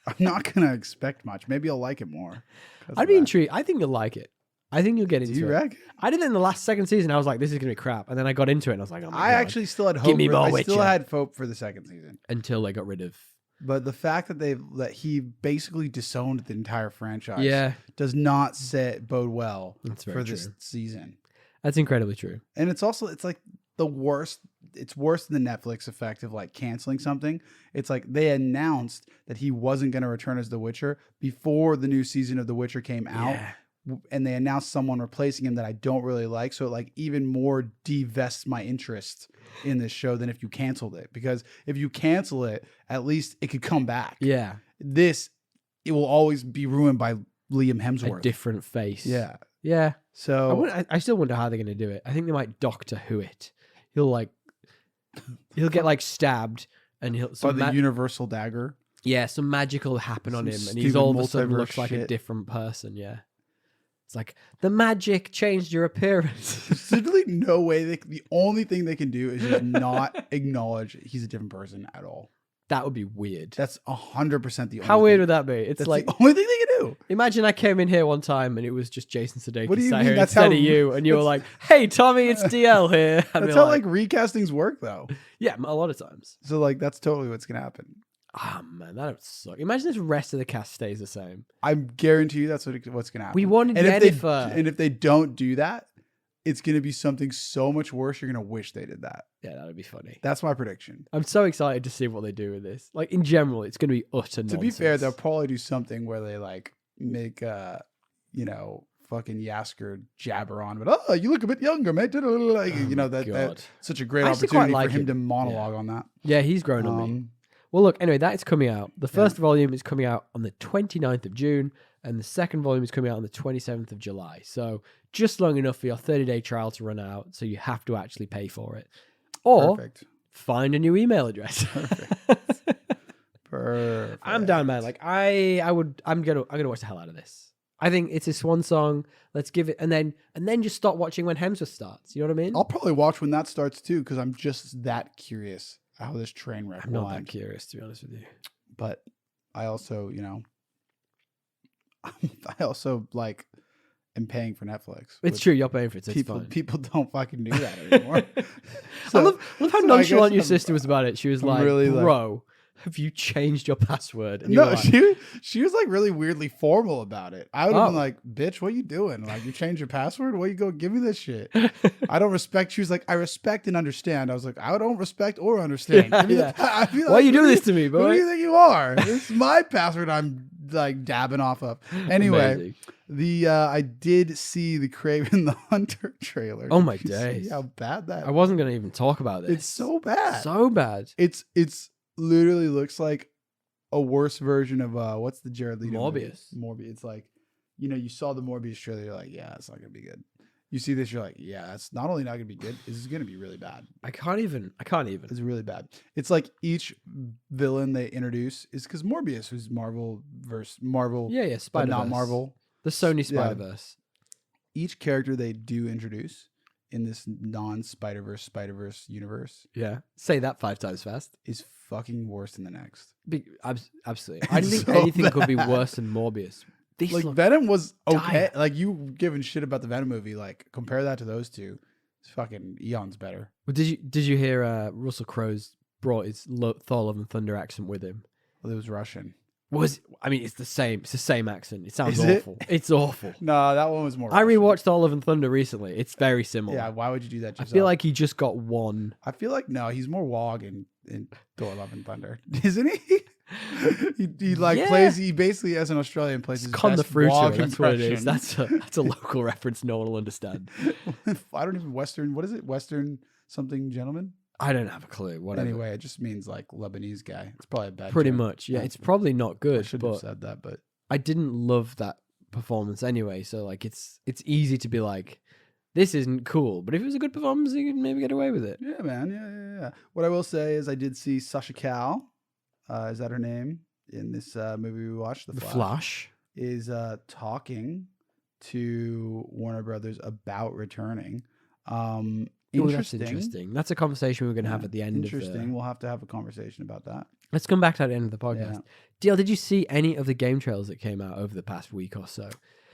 I'm not going to expect much. Maybe I'll like it more. I'd be intrigued. I think you'll like it. I think you'll get into it. Do you reckon? I did it in the last second season. I was like, this is going to be crap. And then I got into it and I was like, oh my God. I actually still had hope. Give me more I Witcher. still had hope for the second season. Until they got rid of... But the fact that he basically disowned the entire franchise does not bode well for this season. That's incredibly true. And it's like the worst. It's worse than the Netflix effect of like canceling something. It's like they announced that he wasn't going to return as The Witcher before the new season of The Witcher came out. And they announced someone replacing him that I don't really like. So it like even more devests my interest in this show than if you canceled it. Because if you cancel it, at least it could come back. Yeah. It will always be ruined by Liam Hemsworth. A different face. Yeah. Yeah. So I still wonder how they're going to do it. I think they might Doctor Who it. He'll get like stabbed and by the universal dagger. Yeah, some magic will happen on him and he's stupid all of a sudden multiverse looks like a shit. different person. Yeah. It's like the magic changed your appearance. There's literally no way the only thing they can do is just not acknowledge he's a different person at all. That would be weird. That's 100% the only How weird thing. would that be? It's That's like the only thing they can do. Imagine I came in here one time and it was just Jason Sudeikis What do you sat mean? here That's instead how- of you, and you were like, "Hey, Tommy, it's DL here." I'd That's be how like recastings work though. yeah, a lot of times. So like that's totally what's gonna happen. Oh man, that would suck. Imagine if the rest of the cast stays the same. I guarantee you that's what's gonna happen. We wanted and Yennefer. and if they don't do that, it's gonna be something so much worse. You're gonna wish they did that. Yeah, that would be funny. That's my prediction. I'm so excited to see what they do with this. Like in general, it's going to be utter nonsense. To be fair, they'll probably do something where they like make fucking Yasker jabber on, but you look a bit younger, mate. Like, that's such a great I actually quite opportunity like for him him. to monologue on that. Yeah, he's grown on me. Well, look, anyway, that is coming out. The first volume is coming out on the 29th of June, and the second volume is coming out on the 27th of July. So just long enough for your 30-day trial to run out, so you have to actually pay for it. Or Perfect. find a new email address. Perfect. I'm down, man. Like I'm gonna watch the hell out of this. I think it's a swan song. Let's give it, and then just stop watching when Hemsworth starts. You know what I mean? I'll probably watch when that starts too, because I'm just that curious how this train wreck I'm will not that end. curious, to be honest with you. But I also, I also like am paying for Netflix. It's true, you're paying for it. So it's fine. People don't fucking do that anymore. I love how so I nonchalant guess your sister was about it. She was like, really, "Bro, have you changed your password?" And you No, were like, she was like really weirdly formal about it. I would have Oh. been like, "Bitch, what you doing? Like, you changed your password? Where you go? Give me this shit." I don't respect. She was like, "I respect and understand." I was like, "I don't respect or understand." Yeah, Give me yeah. I feel Why like, you who do this to me, Who boy? do you think you are? This is my password. I'm like dabbing off of. Anyway, Amazing. I did see the Kraven the Hunter trailer. Oh Did my you see days. how bad that? I wasn't gonna even talk about this. It's so bad. So bad. It's literally looks like a worse version of what's the Jared Leto Morbius. movie? It's like, you saw the Morbius trailer, you're like, yeah, it's not gonna be good. You see this, you're like, yeah, it's not only not gonna be good, it's gonna be really bad. I can't even. It's really bad. It's like each villain they introduce is because Morbius was Marvel versus Marvel, Yeah, but Spider-Verse. not Marvel. The Sony Yeah. Spider-Verse. Each character they do introduce in this Spider-Verse universe Yeah. Say that 5 times fast. is fucking worse than the next. Absolutely. I didn't think so anything could be bad. worse than Morbius. This Like look- Venom was okay. dire. Like you giving shit about the Venom movie. Like compare that to those two. It's fucking eons better. Well, did you hear Russell Crowe's brought his Thor Love and Thunder accent with him? Well, it was Russian. It's the same. It's the same accent. It sounds Is it? awful. It's awful. No, that one was more. I Russian. rewatched Thor Love and Thunder recently. It's very similar. Yeah, why would you do that? I Yourself? feel like he just got one. I feel like no, he's more Wog and in Thor: Love and Thunder, isn't he? he Yeah. plays. He basically, as an Australian, plays his Con the best Fruiter, Wog that's what it is. impression. That's a local reference no one will understand. I don't even Western. What is it? Western something gentleman. I don't have a clue. Whatever. Anyway, it just means like Lebanese guy. It's probably a bad. Pretty term. much, yeah. It's probably not good. I shouldn't have said that, but I didn't love that performance anyway. So like, it's easy to be like, this isn't cool. But if it was a good performance, you could maybe get away with it. yeah, man, yeah. What I will say is, I did see Sasha Cal. Is that her name in this movie we watched? The Flash is talking to Warner Brothers about returning. That's interesting. That's a conversation we're going to have at the end. Interesting. We'll have to have a conversation about that. Let's come back to the end of the podcast. DL, did you see any of the game trailers that came out over the past week or so?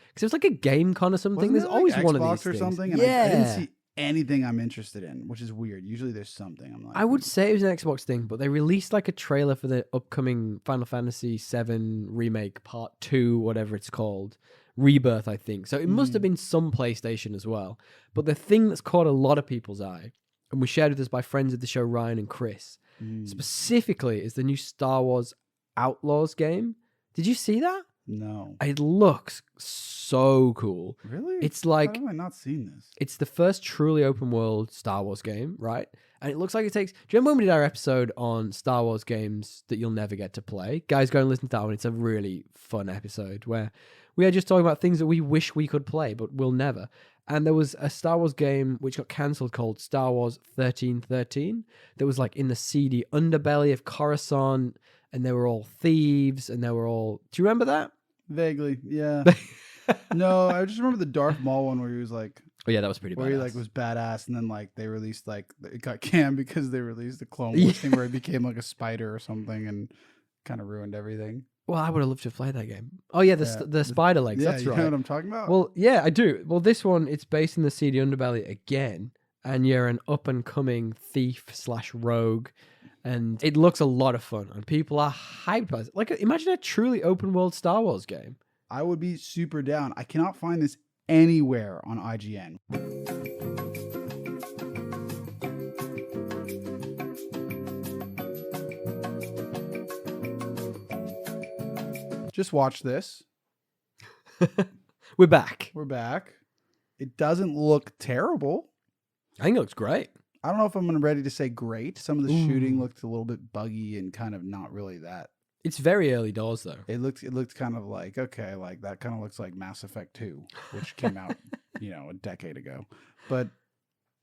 Because it was like a game con or something. There's always like one of Xbox these or things. something. And I didn't see anything I'm interested in, which is weird. Usually there's something. I'm like, I would say it was an Xbox thing, but they released like a trailer for the upcoming Final Fantasy VII Remake Part 2, whatever it's called. Rebirth, I think. So it must have been some PlayStation as well. But the thing that's caught a lot of people's eye, and was shared with us by friends of the show, Ryan and Chris, specifically is the new Star Wars Outlaws game. Did you see that? No. It looks so cool. Really? It's like... How have I not seen this? It's the first truly open world Star Wars game, right? And it looks like it takes... Do you remember when we did our episode on Star Wars games that you'll never get to play? Guys, go and listen to that one. It's a really fun episode where we are just talking about things that we wish we could play, but we'll never. And there was a Star Wars game which got cancelled called Star Wars 1313 that was like in the seedy underbelly of Coruscant, and they were all thieves, and they were all... Do you remember that? Vaguely, yeah. No, I just remember the Darth Maul one where he was like... Oh yeah, that was pretty badass. Where he like was badass, and then like they released like... It got canned because they released the Clone Wars thing where he became like a spider or something and kind of ruined everything. Well, I would have loved to play that game. Oh yeah, the spider legs, that's right. You know what I'm talking about? Well, yeah, I do. Well, this one, it's based in the seedy underbelly again, and you're an up-and-coming thief/rogue, and it looks a lot of fun, and people are hyped by it. Like, imagine a truly open-world Star Wars game. I would be super down. I cannot find this anywhere on IGN. Just watch this. We're back. We're back. It doesn't look terrible. I think it looks great. I don't know if I'm ready to say great. Some of the shooting looked a little bit buggy and kind of not really that. It's very early doors, though. It looked kind of like, okay, like that kind of looks like Mass Effect 2, which came out, a decade ago. But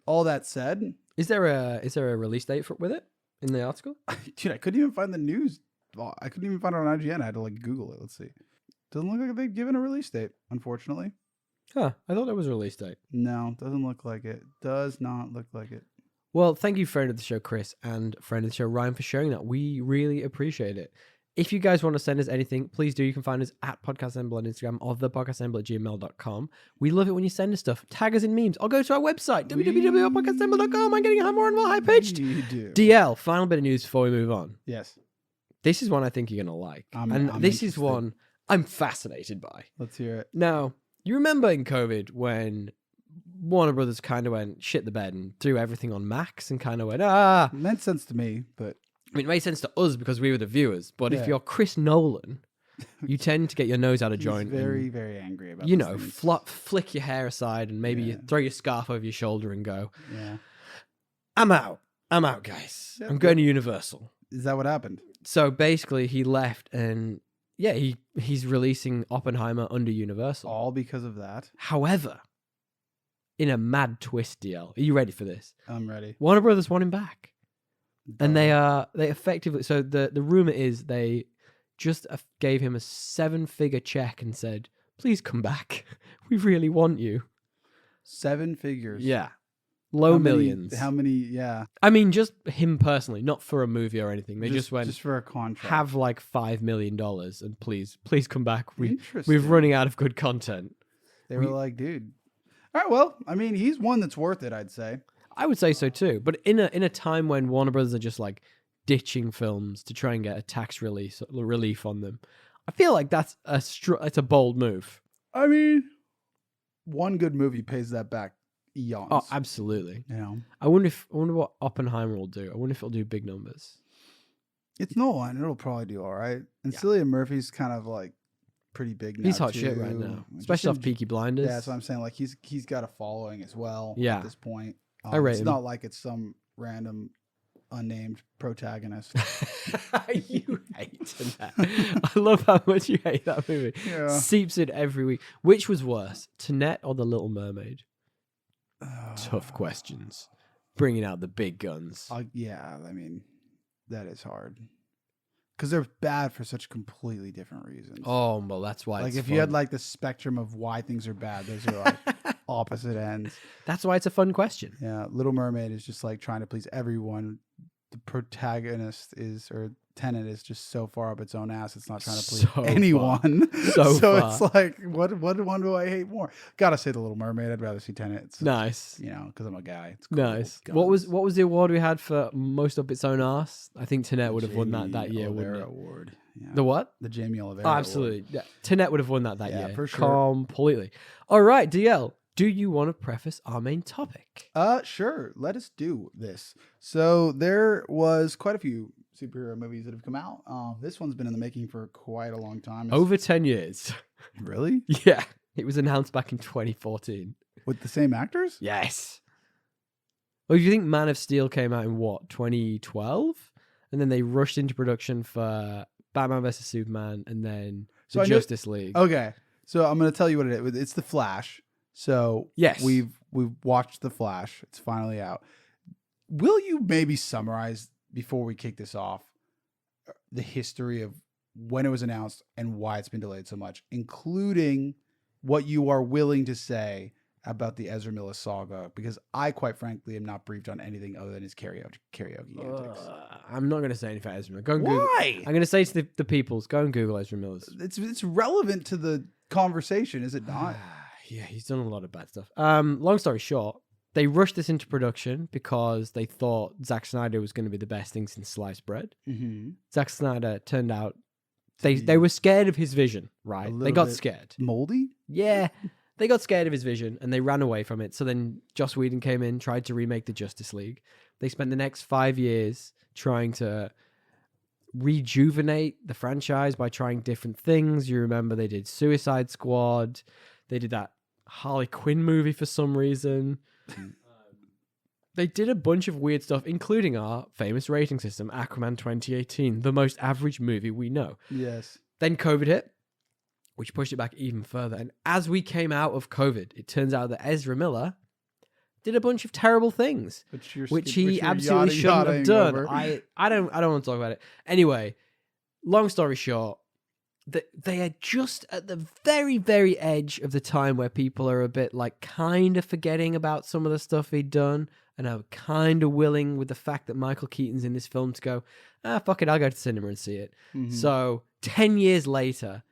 all that said, is there a release date with it in the article? Dude, I couldn't even find the news. I couldn't even find it on IGN. I had to like Google it. Let's see. Doesn't look like they've given a release date, unfortunately. Huh, I thought there was a release date. No, doesn't look like it. Does not look like it. Well, thank you, friend of the show, Chris, and friend of the show, Ryan, for sharing that. We really appreciate it. If you guys want to send us anything, please do. You can find us at Podcast Assemble on Instagram or thepodcastassemble@gmail.com. We love it when you send us stuff. Tag us in memes. Or go to our website, www.podcastassemble.com. I'm getting more and more high-pitched. DL, final bit of news before we move on. Yes. This is one I think you're going to like. I'm this is one I'm fascinated by. Let's hear it. Now, you remember in COVID when Warner Brothers kind of went shit the bed and threw everything on Max and kind of went, It made sense to me, but... I mean, it made sense to us because we were the viewers, but if you're Chris Nolan, you tend to get your nose out of joint. He's very, very angry about flick your hair aside and maybe you throw your scarf over your shoulder and go, yeah, I'm out, guys. I'm going to Universal. Is that what happened? So basically he left and he's releasing Oppenheimer under Universal. All because of that. However, in a mad twist, DL, are you ready for this? I'm ready. Warner Brothers want him back. And they effectively, so the rumor is they just gave him a 7-figure check and said, please come back. We really want you. 7 figures. Yeah. Low millions. How many? Yeah. I mean, just him personally, not for a movie or anything. They just went, just for a contract. Have like $5 million and please come back. We're running out of good content. They were like, dude. All right, well, I mean, he's one that's worth it, I'd say. I would say so too, but in a time when Warner Brothers are just like ditching films to try and get a tax relief on them, I feel like that's it's a bold move. I mean, one good movie pays that back eons. Oh, absolutely. You know, I wonder what Oppenheimer will do. I wonder if it'll do big numbers. it's Nolan. It'll probably do all right. And Yeah. Cillian Murphy's kind of like pretty big now. He's hot too. shit right now, Just especially in- off Peaky Blinders. Yeah, that's what I'm saying. Like he's got a following as well. Yeah. At this point, I rate it's him. not like it's some random unnamed protagonist. You hate that. I love how much you hate that movie. Yeah. Seeps in every week. Which was worse, Tenet or The Little Mermaid? Tough questions. Bringing out the big guns. Yeah, I mean, that is hard. Because they're bad for such completely different reasons. Oh, well, that's why. Like it's if fun. you had like the spectrum of why things are bad, those are like opposite ends. That's why it's a fun question. Yeah, Little Mermaid is just like trying to please everyone. The protagonist is, or Tenet is just so far up its own ass. It's not trying to please So anyone. So it's far. like, what one do I hate more? Gotta say The Little Mermaid. I'd rather see Tenet. It's, Nice. you know, because I'm a guy. It's cool. Nice. Guns. What was the award we had for most up its own ass? I think Tenet would have won that Jamie year, Oliveira wouldn't it? Award. Yeah. The what? The Jamie Oliveira Oh, Award. absolutely. Yeah. Tenet would have won that Yeah, year. for sure. Completely. All right, DL. Do you want to preface our main topic? Sure. Let us do this. So there was quite a few superhero movies that have come out. This one's been in the making for quite a long time. Over 10 years. Really? Yeah. It was announced back in 2014. With the same actors? Yes. Well, you think Man of Steel came out in what, 2012? And then they rushed into production for Batman vs. Superman and then So the I know- Justice League. Okay. So I'm going to tell you what it is. It's The Flash. So Yes. we've watched The Flash. It's finally out. Will you maybe summarize before we kick this off the history of when it was announced and why it's been delayed so much, including what you are willing to say about the Ezra Miller saga? Because I, quite frankly, am not briefed on anything other than his karaoke antics. I'm not going to say anything about Ezra Miller. Go and Google. Why? I'm going to say to the peoples, go and Google Ezra Miller's. It's relevant to the conversation, is it not? Yeah, he's done a lot of bad stuff. Long story short, they rushed this into production because they thought Zack Snyder was going to be the best thing since sliced bread. Mm-hmm. Zack Snyder turned out they were scared of his vision, right? They little got bit scared. Moldy? Yeah, they got scared of his vision and they ran away from it. So then Joss Whedon came in, tried to remake the Justice League. They spent the next 5 years trying to rejuvenate the franchise by trying different things. You remember they did Suicide Squad. They did that Harley Quinn movie for some reason. They did a bunch of weird stuff, including our famous rating system, Aquaman 2018, the most average movie we know. Yes. Then COVID hit, which pushed it back even further. And as we came out of COVID, it turns out that Ezra Miller did a bunch of terrible things, which he absolutely shouldn't have done. Over. I don't want to talk about it. Anyway, long story short, they are just at the very, very edge of the time where people are a bit like kind of forgetting about some of the stuff he'd done and are kind of willing with the fact that Michael Keaton's in this film to go, fuck it, I'll go to the cinema and see it. Mhm. So 10 years later,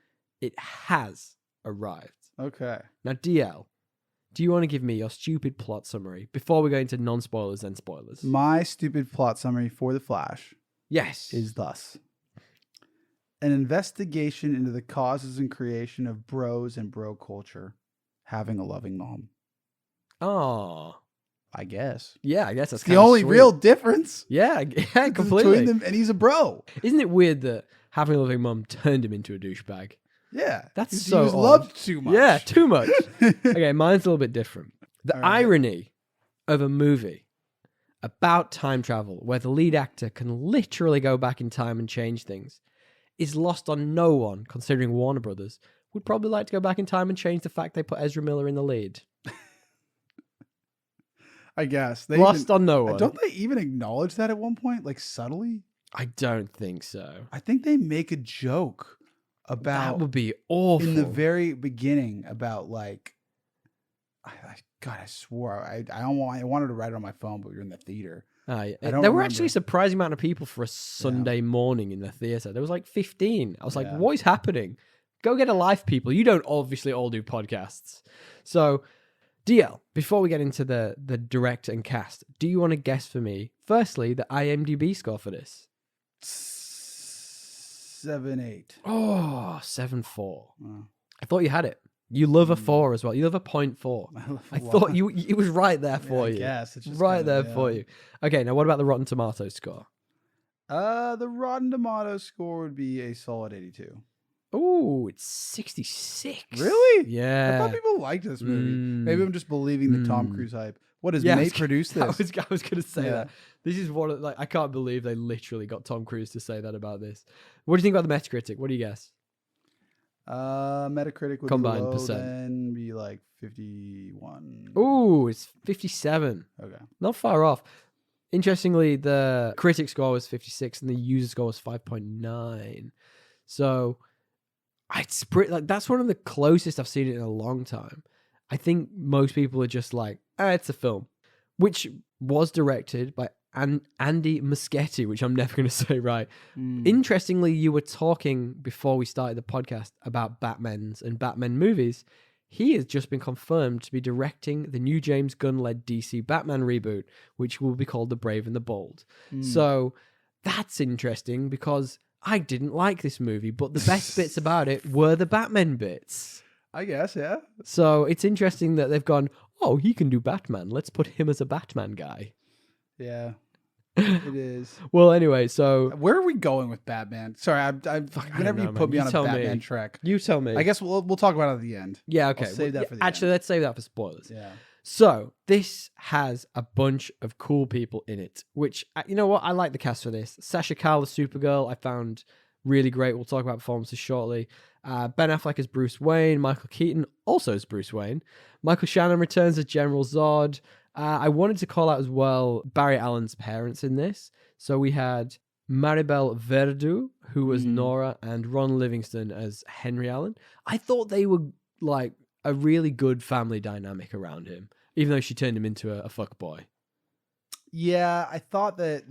it has arrived. Okay. Now, DL, do you want to give me your stupid plot summary before we go into non-spoilers and spoilers? My stupid plot summary for The Flash Yes. is thus. An investigation into the causes and creation of bros and bro culture having a loving mom. Oh. I guess. Yeah, I guess that's It's the only sweet. real difference Yeah, between completely. them, and he's a bro. Isn't it weird that having a loving mum turned him into a douchebag? Yeah. That's he so was odd. loved too much. Yeah, too much. Okay, mine's a little bit different. The All right. irony of a movie about time travel where the lead actor can literally go back in time and change things is lost on no one, considering Warner Brothers would probably like to go back in time and change the fact they put Ezra Miller in the lead. I guess. Lost on no one. Don't they even acknowledge that at one point, like subtly? I don't think so. I think they make a joke about That would be awful. in the very beginning about like, God, I swore I wanted to write it on my phone, but we were in the theater. Yeah. I don't There were remember. actually a surprising amount of people for a Sunday morning in the theater. There was like 15. I was like, Yeah. what is happening? Go get a life, people. You don't obviously all do podcasts. So, DL, before we get into the direct and cast, do you want to guess for me, firstly, the IMDb score for this? 7-8. Oh, 7.4. Oh. I thought you had it. You love a 4 as well. You love a 0.4. I thought it was right there for you. Yes, it's just right there for you. Okay, now what about the Rotten Tomatoes score? The Rotten Tomatoes score would be a solid 82. Oh, it's 66. Really? Yeah. I thought people liked this movie. Maybe I'm just believing the Tom Cruise hype. What is Nate produced this? I was going to say that. This is what I can't believe they literally got Tom Cruise to say that about this. What do you think about the Metacritic? What do you guess? Metacritic would Combined be low, percent. then be like 51. Ooh, it's 57. Okay. Not far off. Interestingly, the critic score was 56 and the user score was 5.9. So it's pretty, that's one of the closest I've seen it in a long time. I think most people are just like, it's a film, which was directed by Andy Muschietti, which I'm never going to say right. Interestingly, you were talking before we started the podcast about Batmans and Batman movies. He has just been confirmed to be directing the new James Gunn-led DC Batman reboot, which will be called The Brave and the Bold. So that's interesting because I didn't like this movie, but the best bits about it were the Batman bits. I guess, yeah. So it's interesting that they've gone, oh, he can do Batman. Let's put him as a Batman guy. Yeah, it is. Well, anyway, so... Where are we going with Batman? Sorry, whenever you put me on a Batman track... You tell me. I guess we'll talk about it at the end. Yeah, okay. I'll save that for the Actually, end. let's save that for spoilers. Yeah. So, this has a bunch of cool people in it, which, you know what? I like the cast for this. Sasha Calle as Supergirl, I found really great. We'll talk about performances shortly. Ben Affleck as Bruce Wayne. Michael Keaton also as Bruce Wayne. Michael Shannon returns as General Zod. I wanted to call out as well Barry Allen's parents in this. So we had Maribel Verdú, who was Nora, and Ron Livingston as Henry Allen. I thought they were like a really good family dynamic around him, even though she turned him into a fuck boy. Yeah, I thought that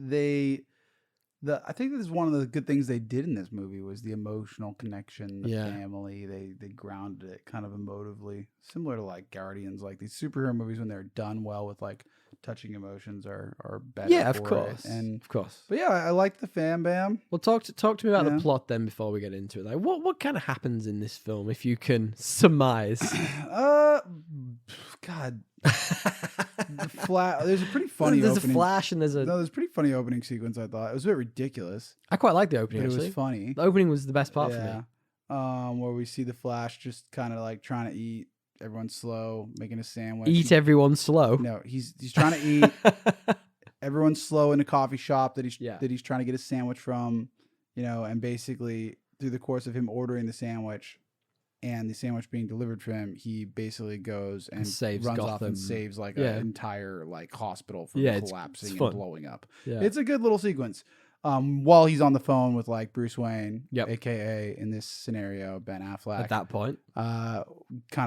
I think this is one of the good things they did in this movie was the emotional connection, the family. They grounded it kind of emotively, similar to like Guardians. Like these superhero movies, when they're done well with like touching emotions, are better. Yeah, of for course, it. And of course. But yeah, I like the fam bam. Well, talk to me about the plot then before we get into it. Like, what kind of happens in this film, if you can surmise? God. There's a pretty funny There's opening. a flash and there's a pretty funny opening sequence. I thought it was a bit ridiculous. I quite like the opening. But actually. It was funny. The opening was the best part for me. Where we see the Flash just kind of like trying to eat. Everyone's slow, making a sandwich. Everyone slow. No, he's trying to eat. Everyone's slow in a coffee shop that he's trying to get a sandwich from. And basically through the course of him ordering the sandwich, and the sandwich being delivered for him, he basically goes and saves runs Gotham. off and saves like an entire like hospital from collapsing and blowing up. Yeah. It's a good little sequence. While he's on the phone with like Bruce Wayne, aka in this scenario Ben Affleck, at that point, kind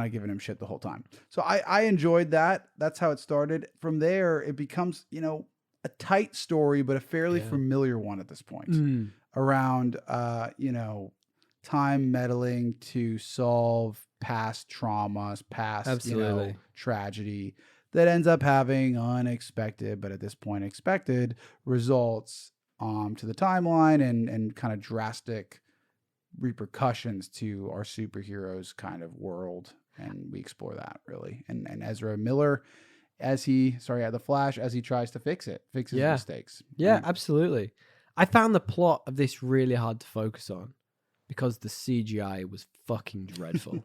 of giving him shit the whole time. So I enjoyed that. That's how it started. From there, it becomes a tight story, but a fairly familiar one at this point. Around time meddling to solve past traumas, past tragedy that ends up having unexpected, but at this point expected results to the timeline and kind of drastic repercussions to our superheroes kind of world. And we explore that really. And Ezra Miller the Flash, as he tries to fix his mistakes. Yeah, absolutely. I found the plot of this really hard to focus on, because the CGI was fucking dreadful.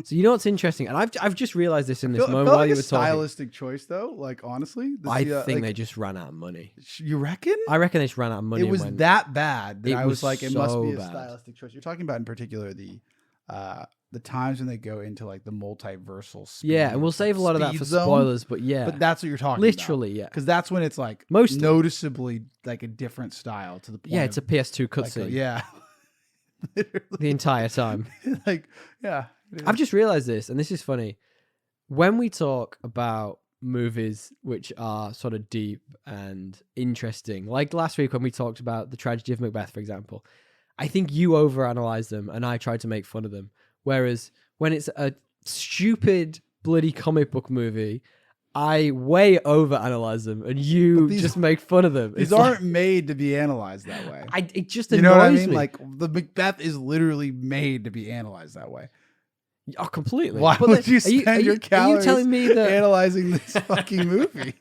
So what's interesting, and I've just realized this in this moment while you were talking. Stylistic choice though, like honestly, I think they just ran out of money. You reckon? I reckon they just ran out of money. It was that bad that I was like, it must be a bad. stylistic choice. You're talking about in particular the times when they go into like the multiversal speed. Yeah, and we'll save a lot of that for spoilers, but but that's what you're talking literally, about. Yeah, because that's when it's like most noticeably like a different style to the point. Yeah, it's a PS2 cutscene. Yeah. The entire time. I've just realized this, and this is funny. When we talk about movies which are sort of deep and interesting, like last week when we talked about the tragedy of Macbeth, for example, I think you overanalyze them and I try to make fun of them. Whereas when it's a stupid bloody comic book movie, I way overanalyze them, and you just make fun of them. These aren't made to be analyzed that way. It just annoys me. Like the Macbeth is literally made to be analyzed that way. Oh, completely. Why But would you are spend your are you calories telling me that? analyzing this fucking movie?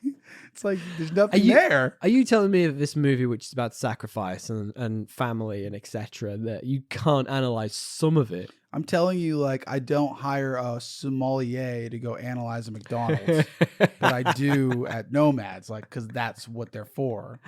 It's like there's nothing you, there. Are you telling me that this movie, which is about sacrifice and family and etc., that you can't analyze some of it? I'm telling you, like, I don't hire a sommelier to go analyze a McDonald's, but I do at Nomads, like, because that's what they're for.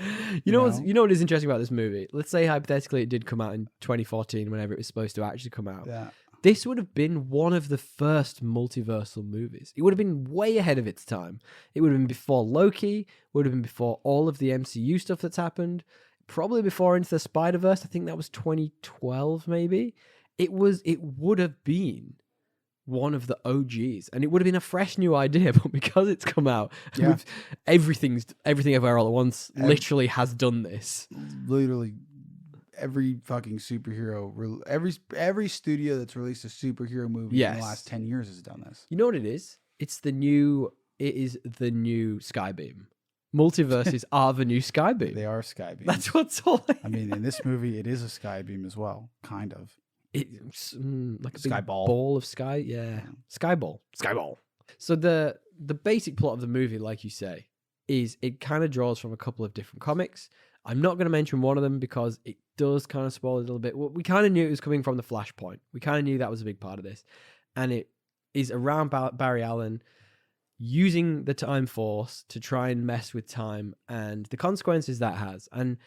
You know what is interesting about this movie? Let's say hypothetically it did come out in 2014, whenever it was supposed to actually come out. Yeah. This would have been one of the first multiversal movies. It would have been way ahead of its time. It would have been before Loki, would have been before all of the MCU stuff that's happened, probably before Into the Spider-Verse. I think that was 2012 maybe. It would have been one of the OGs, and it would have been a fresh new idea, but because it's come out, with everything everywhere all at once literally has done this. Literally every fucking superhero, every studio that's released a superhero movie in the last 10 years has done this. You know what it is? It is the new Skybeam. Multiverses are the new Skybeam. They are Skybeams. That's what's all. I mean, in this movie, it is a Skybeam as well, kind of. It's like a Sky big ball. ball of sky. Yeah. Skyball. So the basic plot of the movie, like you say, is it kind of draws from a couple of different comics. I'm not going to mention one of them because it does kind of spoil it a little bit. We kind of knew it was coming from the Flashpoint. We kind of knew that was a big part of this. And it is around Barry Allen using the Time Force to try and mess with time and the consequences that has. And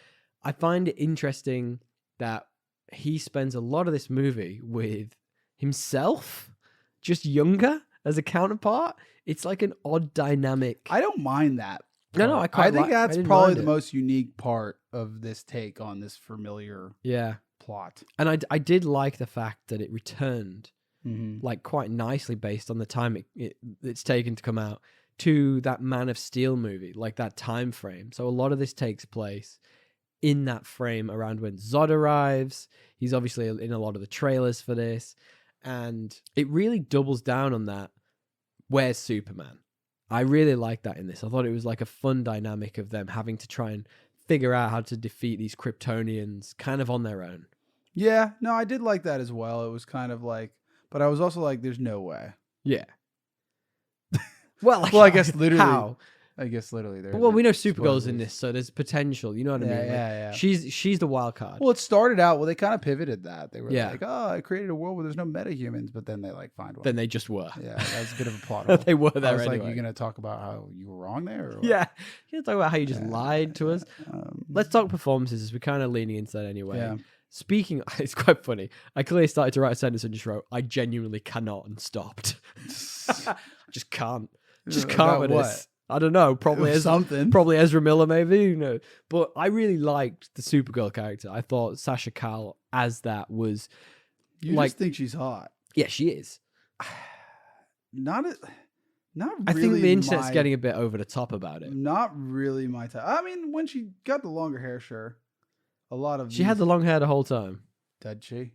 I find it interesting that he spends a lot of this movie with himself, just younger as a counterpart. It's like an odd dynamic. I don't mind that. No, I think that's probably the most unique part of this take on this familiar plot. And I did like the fact that it returned Mm-hmm. like quite nicely based on the time it's taken to come out to that Man of Steel movie, like that time frame. So a lot of this takes place in that frame around when Zod arrives. He's obviously in a lot of the trailers for this, and it really doubles down on that. Where's Superman? I really like that in this. I thought it was like a fun dynamic of them having to try and figure out how to defeat these Kryptonians kind of on their own. Yeah, no, I did like that as well. It was kind of like, but I was also like, there's no way. Yeah. Well, I guess literally. How? I guess literally there. Well, we know Supergirl's in this, so there's potential. You know what I mean? Yeah. She's the wild card. Well, it started out. Well, they kind of pivoted that. They were Yeah. like, "Oh, I created a world where there's no metahumans," but then they like find one. Then they just were. Yeah, that's a bit of a plot hole. They were there I was anyway. like, "You gonna talk about how you were wrong there?" Or what? Yeah. You talk about how you just lied to us. Let's talk performances, as we're kind of leaning into that anyway. Yeah. Speaking, it's quite funny. I clearly started to write a sentence and just wrote, "I genuinely cannot," and stopped. Just can't. Just can't About with what? this. I don't know. Probably something. Probably Ezra Miller, maybe. You know. But I really liked the Supergirl character. I thought Sasha Calle as that was. You like, just think she's hot. Yeah, she is. Not really. I think the internet's getting a bit over the top about it. Not really my type. I mean, when she got the longer hair, sure. A lot of She had the long hair the whole time. Did she?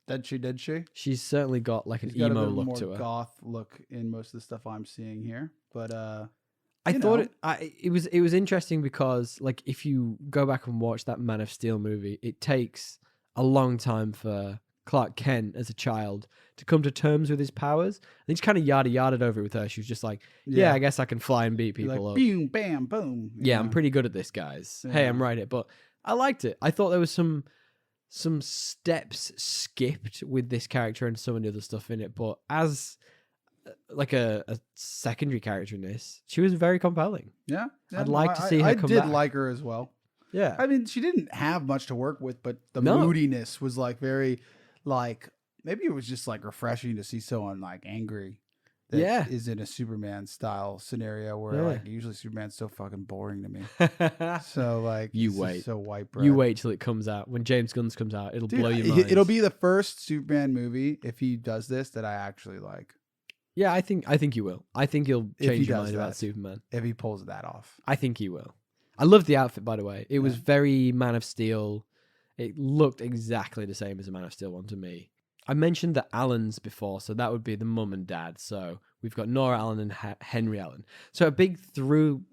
Did she? She's certainly got like an She's got emo a bit look more to her. goth look in most of the stuff I'm seeing here, but I thought it was interesting because like if you go back and watch that Man of Steel movie, it takes a long time for Clark Kent as a child to come to terms with his powers. And he just kind of yada-yadaed over it with her. She was just like, yeah, I guess I can fly and beat people like, up. Boom, bam, boom. Yeah, I'm pretty good at this, guys. Yeah. Hey, I'm right here. But I liked it. I thought there was some steps skipped with this character and some of the other stuff in it. But as like a secondary character in this, she was very compelling. Yeah. I'd like to see her come back. I did like her as well. Yeah. I mean, she didn't have much to work with, but the No. moodiness was like very, like, maybe it was just like refreshing to see someone like angry. That is in a Superman style scenario where like usually Superman's so fucking boring to me. So like You he's wait. just so white bread. You wait till it comes out. When James Gunn's comes out, it'll Dude, blow your mind. It'll be the first Superman movie if he does this that I actually like. Yeah, I think you will. I think you'll If he change your does mind about that. Superman. If he pulls that off. I think he will. I loved the outfit, by the way. It was very Man of Steel. It looked exactly the same as a Man of Steel one to me. I mentioned the Allens before, so that would be the mum and dad. So we've got Nora Allen and Henry Allen. So a big through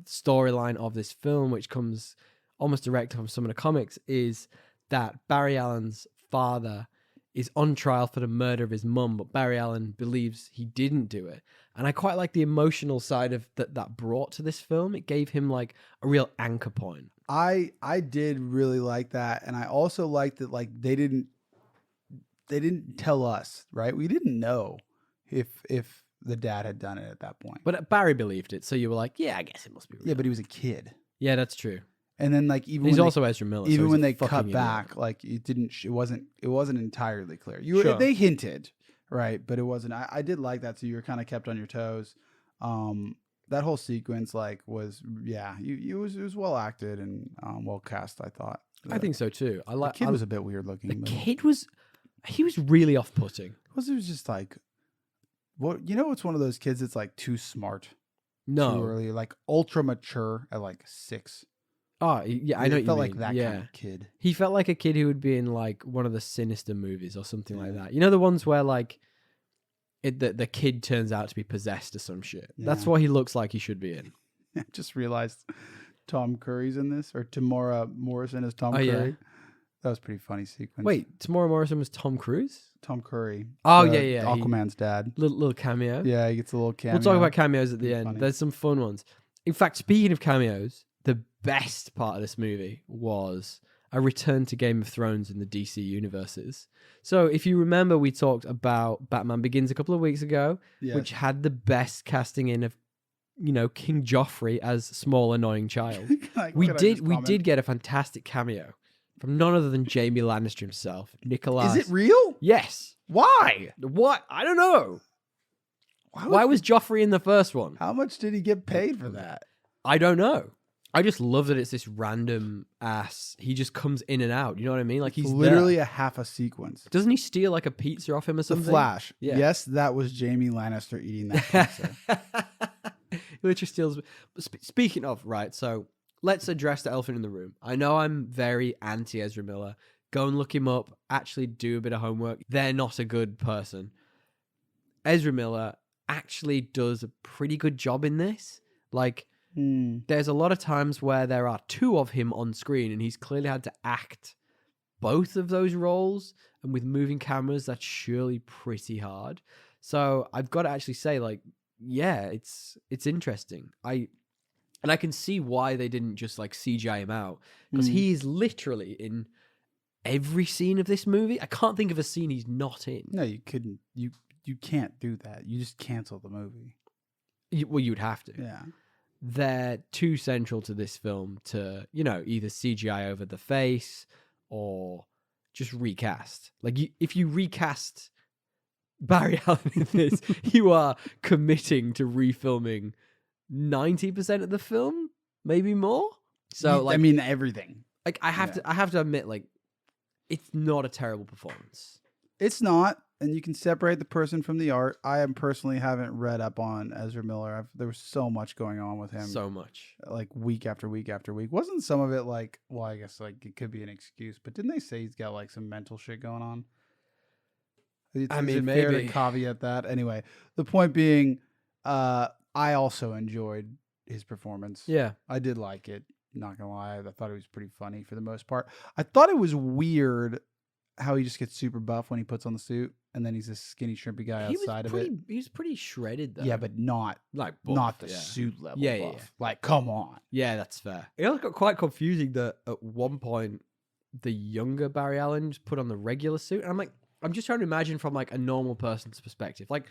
storyline of this film, which comes almost direct from some of the comics, is that Barry Allen's father is on trial for the murder of his mum, but Barry Allen believes he didn't do it. And I quite like the emotional side of that brought to this film. It gave him like a real anchor point. I did really like that, and I also liked that like they didn't tell us, right? We didn't know if the dad had done it at that point. But Barry believed it, so you were like, yeah, I guess it must be real. Yeah, but he was a kid. Yeah, that's true. And then like even he's when also Ezra Miller. even so when he's a they cut fucking back, idiot. like it wasn't entirely clear. Sure. They hinted, right? But it wasn't. I did like that. So you were kind of kept on your toes. That whole sequence like was it was well acted and well cast. I thought. I think so too. The kid was a bit weird looking. The but kid was really off putting. it was just like what it's one of those kids that's like too smart. No, Too early, like ultra mature at like 6. Oh yeah, I know. It felt what you mean. like that yeah. kind of kid. He felt like a kid who would be in like one of the Sinister movies or something like that. You know, the ones where like the kid turns out to be possessed or some shit. Yeah. That's what he looks like he should be in. I just realized Tom Curry's in this, or Tamora Morrison is Tom Curry. Yeah. That was a pretty funny sequence. Wait, Tamora Morrison was Tom Cruise? Tom Curry. Oh, yeah. Aquaman's dad. Little cameo. Yeah, he gets a little cameo. We'll talk about cameos at the end. Funny. There's some fun ones. In fact, speaking of cameos, the best part of this movie was a return to Game of Thrones in the DC universes. So if you remember, we talked about Batman Begins a couple of weeks ago, Yes. which had the best casting in of, King Joffrey as small annoying child. We did get a fantastic cameo from none other than Jaime Lannister himself, Nicholas. Is it real? Yes. Why? What? I don't know. Why was Joffrey in the first one? How much did he get paid for that? I don't know. I just love that it's this random ass. He just comes in and out. You know what I mean? Like he's literally there. a half a sequence. Doesn't he steal like a pizza off him or The something? Flash. Yeah. Yes, that was Jaime Lannister eating that pizza. He literally steals. Speaking of, right, so let's address the elephant in the room. I know I'm very anti Ezra Miller. Go and look him up. Actually do a bit of homework. They're not a good person. Ezra Miller actually does a pretty good job in this. Like, there's a lot of times where there are 2 of him on screen and he's clearly had to act both of those roles. And with moving cameras, that's surely pretty hard. So I've got to actually say, like, yeah, it's interesting. I can see why they didn't just like CGI him out, because he's literally in every scene of this movie. I can't think of a scene he's not in. No, you couldn't. You can't do that. You just cancel the movie. Well, you'd have to. Yeah. They're too central to this film to, either CGI over the face or just recast. Like, if you recast Barry Allen in this, you are committing to refilming 90% of the film, maybe more. So, like, I mean, everything. Like, I have to admit, like, it's not a terrible performance. It's not, and you can separate the person from the art. I personally haven't read up on Ezra Miller. There was so much going on with him. So much. Like week after week after week. Wasn't some of it like, well, I guess like it could be an excuse, but didn't they say he's got like some mental shit going on? Is it fair to caveat that? Anyway, the point being, I also enjoyed his performance. Yeah. I did like it. Not gonna lie. I thought it was pretty funny for the most part. I thought it was weird how he just gets super buff when he puts on the suit, and then he's this skinny, shrimpy guy outside of it. He was pretty shredded, though. Yeah, but not like buff, not the suit level Yeah, buff. yeah. Like, come on. Yeah, that's fair. It also got quite confusing that at one point the younger Barry Allen just put on the regular suit. And I'm just trying to imagine from like a normal person's perspective. Like,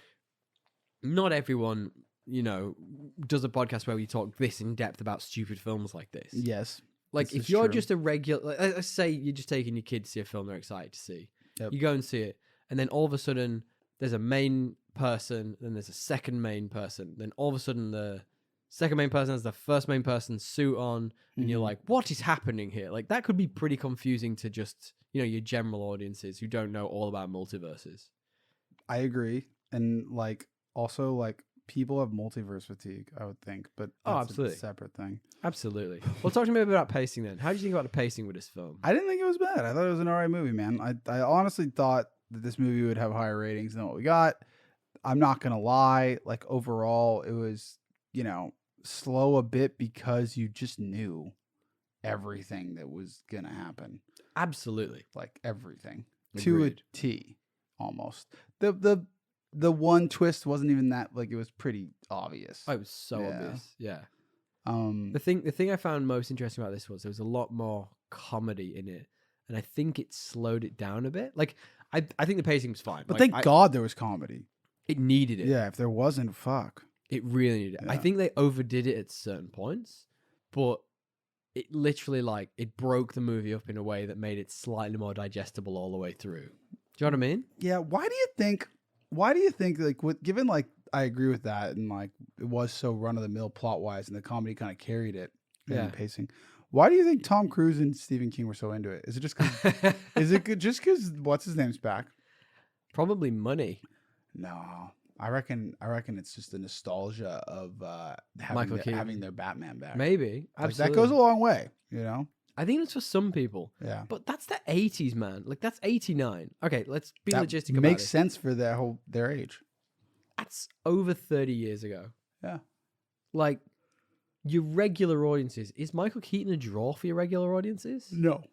not everyone, does a podcast where we talk this in depth about stupid films like this. Yes. Like, this if is you're true. just a regular, let's say you're just taking your kid to see a film they're excited to see. Yep. You go and see it, and then all of a sudden there's a main person, then there's a second main person, then all of a sudden the second main person has the first main person's suit on, and you're like, what is happening here? Like, that could be pretty confusing to just, your general audiences who don't know all about multiverses. I agree. And like also like people have multiverse fatigue, I would think, but that's absolutely. a separate thing. Absolutely. Well, talk to me about pacing then. How did you think about the pacing with this film? I didn't think it was bad. I thought it was an alright movie, man. I honestly thought that this movie would have higher ratings than what we got. I'm not gonna lie, like overall it was, slow a bit because you just knew everything that was gonna happen. Absolutely. Like everything. to a Agreed. T, almost. The one twist wasn't even that, like, it was pretty obvious. Oh, it was so obvious. Yeah. Um, The thing I found most interesting about this was there was a lot more comedy in it, and I think it slowed it down a bit. Like I think the pacing was fine, but like, thank God there was comedy. it needed it. Yeah, if there wasn't, fuck. It really needed it. I Yeah. think they overdid it at certain points, but it literally like it broke the movie up in a way that made it slightly more digestible all the way through. Do you know what I mean? Yeah, why do you think like given like I agree with that, and like it was so run of the mill plot wise, and the comedy kind of carried it in Yeah. the pacing. Why do you think Tom Cruise and Stephen King were so into it? Is it just cause, is it just because what's his name's back? Probably money. No, I reckon it's just the nostalgia of Michael Keaton. having their Batman back. Maybe. Like, Absolutely. that goes a long way, you know. I think it's for some people. Yeah, But that's the 80s, man. Like that's 89. Okay, let's be that logistic about makes it. sense for their age. That's over 30 years ago. Yeah. Like your regular audiences, is Michael Keaton a draw for your regular audiences? No,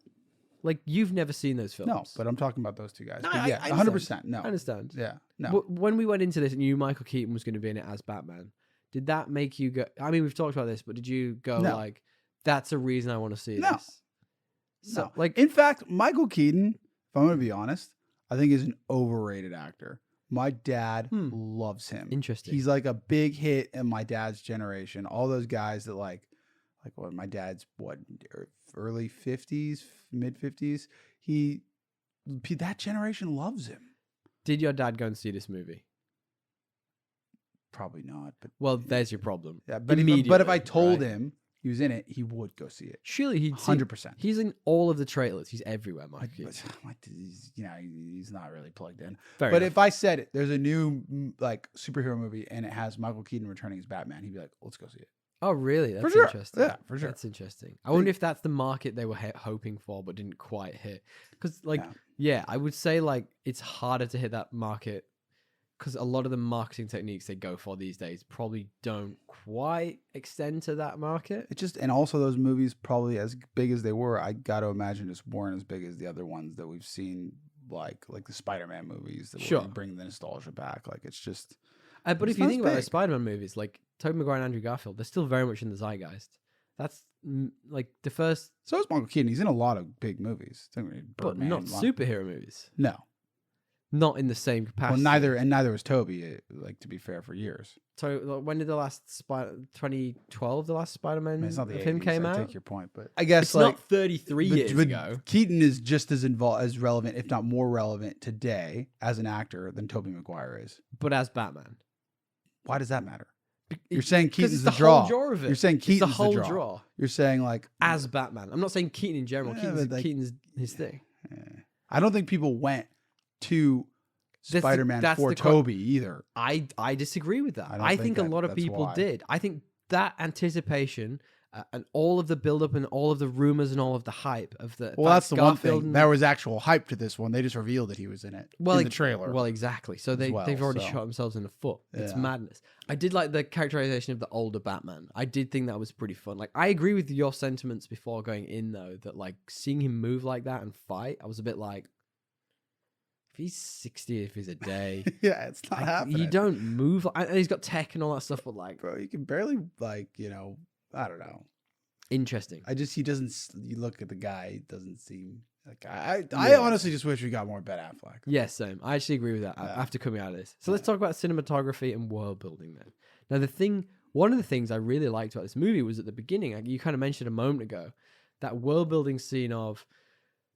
Like you've never seen those films. no, but I'm talking about those two guys. No, But I yeah, understand. 100%. No, I understand. yeah, no. But when we went into this and you knew Michael Keaton was going to be in it as Batman, did that make you go? I mean, we've talked about this, but did you go No. like, that's a reason I want to see No. this? So, No. like, In fact, Michael Keaton, if I'm going to be honest, I think is an overrated actor. My dad loves him. Interesting. He's like a big hit in my dad's generation. All those guys that like what my dad's early 50s, mid 50s. That generation loves him. did your dad go and see this movie? Probably not, but Well, there's your problem. yeah, but Immediately, if I told right? him he was in it, he would go see it. Surely he'd see. 100%. He's in all of the trailers. He's everywhere, Michael Keaton. He's not really plugged in. Fair But enough. if I said it, there's a new like superhero movie and it has Michael Keaton returning as Batman, he'd be like, "Let's go see it." Oh, really? That's sure. interesting. Yeah, for sure. That's interesting. I wonder if that's the market they were hoping for but didn't quite hit. Because, like, yeah, I would say, like, it's harder to hit that market because a lot of the marketing techniques they go for these days probably don't quite extend to that market. It just, and also those movies, probably as big as they were, I got to imagine just weren't as big as the other ones that we've seen, like the Spider-Man movies that Sure. were bringing the nostalgia back. Like it's just. But It's if you not think as about the big. Spider-Man movies, like Tobey Maguire and Andrew Garfield, they're still very much in the zeitgeist. That's like the first, So is Michael Keaton. He's in a lot of big movies, but not superhero movies. No. Not in the same Well, capacity. neither was Toby. Like to be fair, for years. So like, when did the last 2012, the last Spider-Man I mean, it's not the of him 80s, came I out? take your point, but I guess It's like not 33 years but ago. Keaton is just as involved, as relevant, if not more relevant today as an actor than Tobey Maguire is. But as Batman. Why does that matter? You're saying 'Cause Keaton's it's the the draw. whole draw of it. You're saying It's Keaton's the whole draw. draw. You're saying like As Batman. I'm not saying Keaton in general. Yeah, Keaton's, but, like, Keaton's his thing. I don't think people went to That's the- Spider-Man that's for the Toby either. I disagree with that. I don't I think think a that- lot of that's people why. did. I think that anticipation and all of the build-up and all of the rumors and all of the hype of the Well, that's the one Garfield thing. and- There was actual hype to this one. They just revealed that he was in it in the trailer. Well, exactly. So they've well, already so. shot themselves in the foot. It's Yeah. madness. I did like the characterization of the older Batman. I did think that was pretty fun. Like, I agree with your sentiments before going in, though, that like seeing him move like that and fight, I was a bit like, if he's 60, if he's a day, Yeah, it's not happening. you don't move. And he's got tech and all that stuff, but like, Bro, you can barely I don't know. interesting. He doesn't. You look at the guy, he doesn't seem like I Yeah. honestly just wish we got more Ben Affleck. Yes, same. I actually agree with that Yeah. after coming out of this. So let's talk about cinematography and world building then. Now, one of the things I really liked about this movie was at the beginning, like you kind of mentioned a moment ago, that world building scene of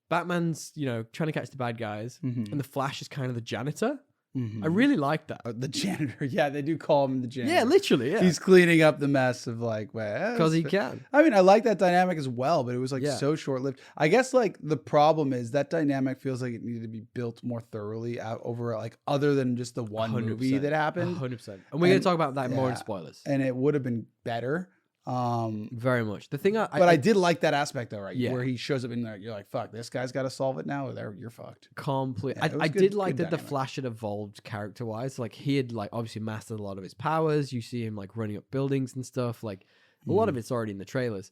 Batman's, trying to catch the bad guys, Mhm. and the Flash is kind of the janitor. Mhm. I really liked that. The janitor. Yeah, they do call him the janitor. Yeah, literally, yeah. He's cleaning up the mess of Because he can. I mean, I like that dynamic as well, but it was Yeah. so short lived. I guess like the problem is that dynamic feels like it needed to be built more thoroughly out over like other than just the one movie 100%. that happened, 100%. And we're going And- to talk about that more in yeah. spoilers. and it would have been better. Very much. The thing But I did like that aspect though, right? Yeah. Where he shows up in there, you're like, "Fuck, this guy's got to solve it now, or you're fucked." Complete. Yeah, it was I good- did like good that the dynamic. Flash had evolved character wise. Like he had like obviously mastered a lot of his powers. You see him like running up buildings and stuff. Like a lot of it's already in the trailers.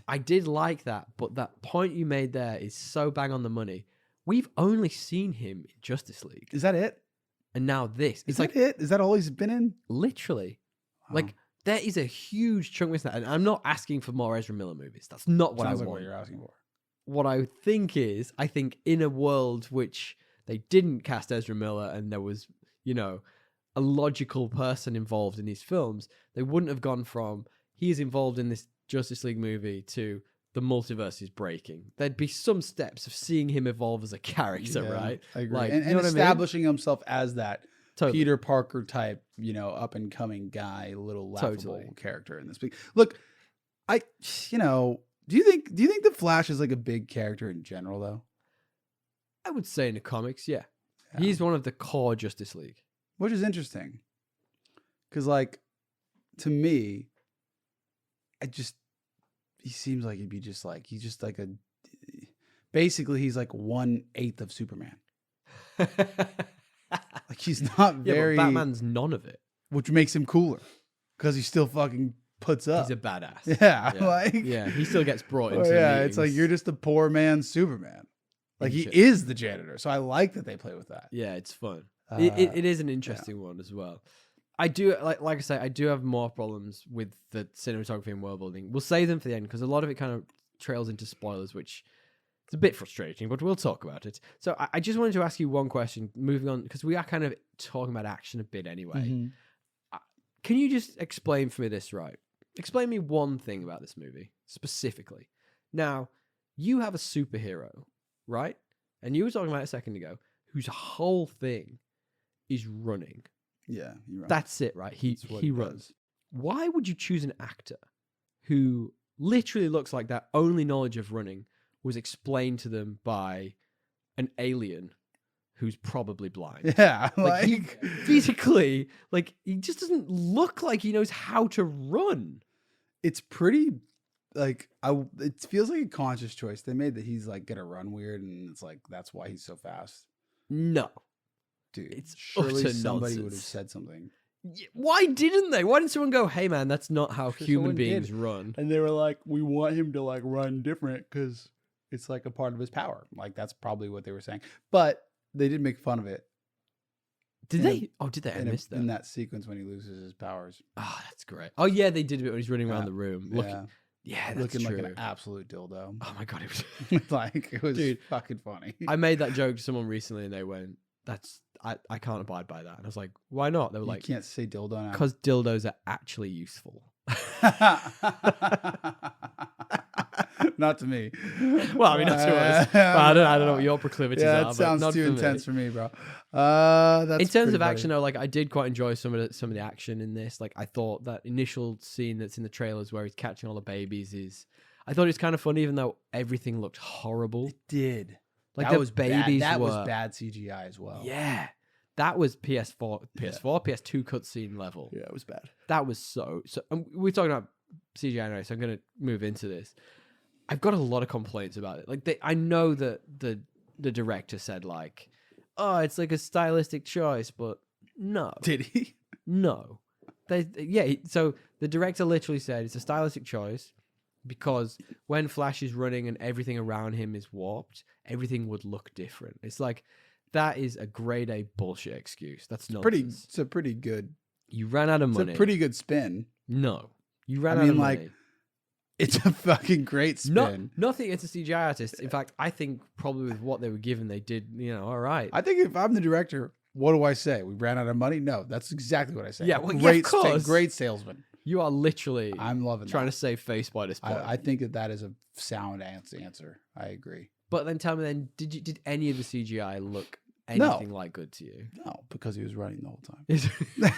I did like that, but that point you made there is so bang on the money. we've only seen him in Justice League, Is that it? and now this. Is that it? Is that all he's been in? Literally, Wow. like there is a huge chunk missing. And I'm not asking for more Ezra Miller movies. That's not what Sounds I like want. what you're asking for. What I think is, I think in a world which they didn't cast Ezra Miller and there was, a logical person involved in these films, they wouldn't have gone from he is involved in this Justice League movie to the multiverse is breaking. There'd be some steps of seeing him evolve as a character, right? I agree. Like, and you know what I mean? establishing himself as that Totally. Peter Parker type, up and coming guy, little laughable Totally. character in this. Look, do you think the Flash is like a big character in general though? I would say in the comics, yeah. Yeah. He's one of the core Justice League. Which is interesting. Because, to me, he seems like he'd be he's just like basically he's like 1/8 of Superman. He's not very. Yeah, but Batman's none of it. Which makes him cooler. Because he still fucking puts up. He's a badass. Yeah. He still gets brought into it's like meetings. you're just a poor man Superman. He Shit. is the janitor. So I like that they play with that. Yeah, it's fun. It is an interesting one as well. I do like I say, I do have more problems with the cinematography and world building. We'll save them for the end because a lot of it kind of trails into spoilers, which is a bit frustrating, but we'll talk about it. So I just wanted to ask you one question, moving on, because we are kind of talking about action a bit anyway. Mm-hmm. Can you just explain for me this, right? Explain me one thing about this movie, specifically. Now, you have a superhero, right? And you were talking about it a second ago, whose whole thing is running. Yeah, you're right. That's it, right? He runs. Why would you choose an actor who literally looks like that only knowledge of running was explained to them by an alien who's probably blind? Yeah, he physically, he just doesn't look like he knows how to run. It's pretty, it feels like a conscious choice. They made that he's gonna run weird, and it's that's why he's so fast. No. Dude, It's surely utter somebody nonsense. would have said something. Why didn't they? Why didn't someone go, hey man, that's not how Sure, human someone beings did. run? And they were like, we want him to run different because it's a part of his power. That's probably what they were saying. But they did make fun of it. Did they? Oh, did they? I in, missed that. in that sequence when he loses his powers. Oh, that's great. Oh yeah, they did it when he's running around the room. Yeah, that's looking true. like an absolute dildo. Oh my god, it was It was Dude, fucking funny. I made that joke to someone recently and they went, I can't abide by that. And I was like, why not? They were You like, can't say dildo now. because dildos are actually useful. Not to me. Well, I mean, not to us. But I don't know what your proclivities Yeah, are. it sounds but too not intense for for me, bro. That's in terms pretty of action, funny. though, I did quite enjoy some of the action in this. I thought that initial scene that's in the trailers where he's catching all the babies I thought it was kind of funny, even though everything looked horrible. It did. Like that the was babies bad. That were, was bad CGI as well. Yeah. That was PS2 cutscene level. Yeah, it was bad. That was so. We're talking about CGI anyway, so I'm going to move into this. I've got a lot of complaints about it. I know that the director said oh, it's like a stylistic choice, but no. Did he? No. So the director literally said it's a stylistic choice because when Flash is running and everything around him is warped, everything would look different. It's that is a grade A bullshit excuse. That's nonsense. It's a pretty good. You ran out of money. It's a pretty good spin. No. You ran out of money. It's a fucking great spin. Nothing against a CGI artist. In fact, I think probably with what they were given, they did, all right. I think if I'm the director, what do I say? We ran out of money? No, that's exactly what I say. Yeah, well, great, of course. Great salesman. You are literally I'm loving trying that. to save face by this point. I think that is a sound answer. I agree. But then tell me did any of the CGI look anything like good to you? No, because he was running the whole time.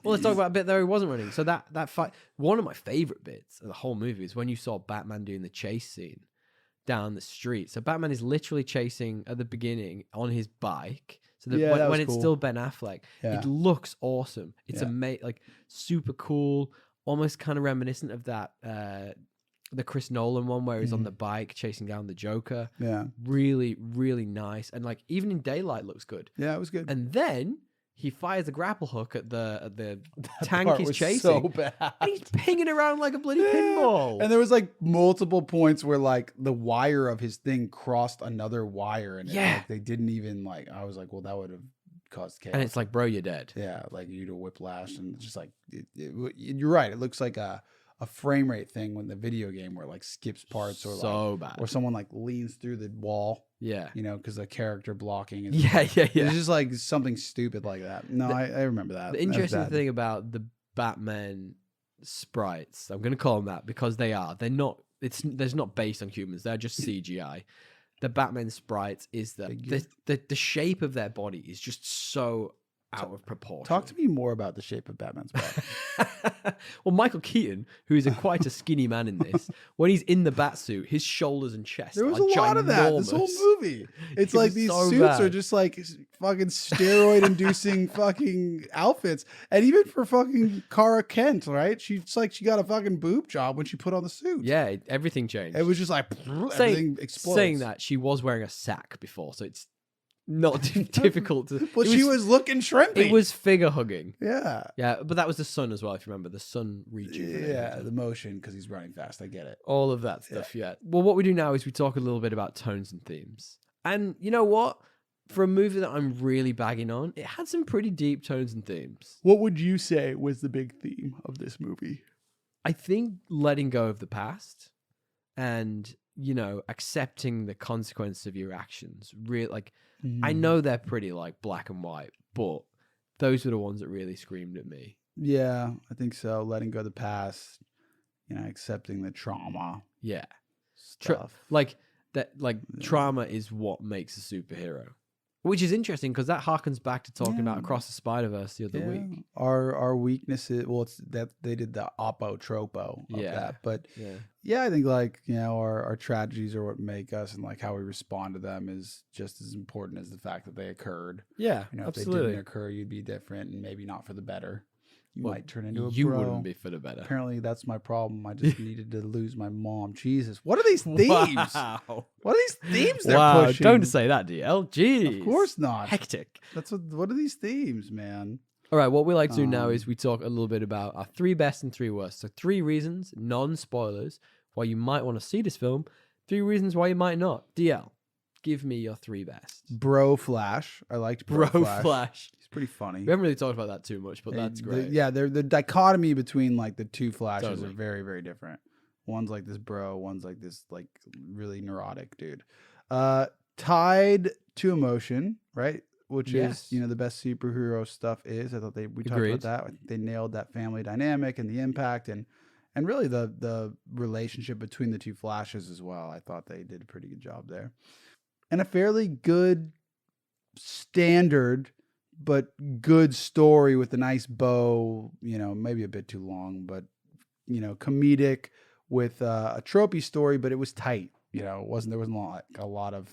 Well, let's talk about a bit there he wasn't running. So that fight, one of my favorite bits of the whole movie is when you saw Batman doing the chase scene down the street. So Batman is literally chasing at the beginning on his bike. So when it's cool. still Ben Affleck, it looks awesome. It's super cool, almost kind of reminiscent of that the Chris Nolan one where he's on the bike chasing down the Joker. Yeah, really, really nice, and even in daylight looks good. Yeah, it was good. And then he fires a grapple hook at the That tank part he's was chasing. so bad. And he's pinging around like a bloody Yeah. pinball. And there was like multiple points where like the wire of his thing crossed another wire, and Yeah. like, they didn't even like. I was like, well, that would have caused chaos. And it's like, bro, you're dead. yeah, like you'd have whiplash, and it's just like you're right. It looks like a frame rate thing when the video game where it like skips parts or So like bad. or someone like leans through the wall, Yeah. you know, because the character blocking is Yeah. It's just like something stupid like that. No, I remember that. The That's interesting bad. thing about the Batman sprites, I'm going to call them that because they are. They're not. There's not based on humans. They're just CGI. The Batman sprites is that the shape of their body is just so out of proportion. Talk to me more about the shape of Batman's body. Well, Michael Keaton, who is quite a skinny man in this, when he's in the bat suit, his shoulders and chest There was are a lot of that. This whole ginormous. movie. It's It like was these so suits are bad. just like fucking steroid-inducing fucking outfits. And even for fucking Kara Kent, right? She's like she got a fucking boob job when she put on the suit. Yeah, everything changed. It was just like everything explodes. Saying that, she was wearing a sack before, so it's not difficult to. But she was looking shrimpy. It was figure hugging. Yeah. Yeah, but that was the sun as well, if you remember. The sun rejuvenated. Yeah, the motion because he's running fast. I get it. All of that stuff, yeah. Well, what we do now is we talk a little bit about tones and themes. And you know what? For a movie that I'm really bagging on, it had some pretty deep tones and themes. What would you say was the big theme of this movie? I think letting go of the past and, you know, accepting the consequence of your actions. I know they're pretty like black and white, but those were the ones that really screamed at me. Yeah, I think so. Letting go of the past, you know, accepting the trauma Yeah. stuff. Trauma is what makes a superhero. Which is interesting because that harkens back to talking about Across the Spider-Verse the other week. Our weaknesses, well, it's that they did the tropo of Yeah. that. But Yeah. yeah, I think like, you know, our tragedies are what make us, and like how we respond to them is just as important as the fact that they occurred. Yeah, You know, if they absolutely. didn't occur, you'd be different and maybe not for the better. You Well, might turn into a you bro. wouldn't be for the better. Apparently that's my problem. I just needed to lose my mom. Jesus. What are these themes? Wow. What are these themes they're Wow, pushing? don't say that, DL. Jeez. Of course not. Hectic. That's what are these themes, man? All right, what we like to do now Um, is we talk a little bit about our 3 best and 3 worst. So 3 reasons, non-spoilers, why you might want to see this film. 3 reasons why you might not. DL, give me your 3 best. Bro Flash. I liked Bro, Flash. He's pretty funny. We haven't really talked about that too much, but that's great. The dichotomy between like the two Flashes Totally. are very, very different. One's like this bro, one's like this like really neurotic dude. Tied to Emotion, right? Which Yes. is, you know, the best superhero stuff is. I thought we talked Agreed. about that. I think they nailed that family dynamic and the impact and really the relationship between the two Flashes as well. I thought they did a pretty good job there. And a fairly good standard but good story with a nice bow, you know, maybe a bit too long, but, you know, comedic with a tropey story, but it was tight. You know, there wasn't a lot of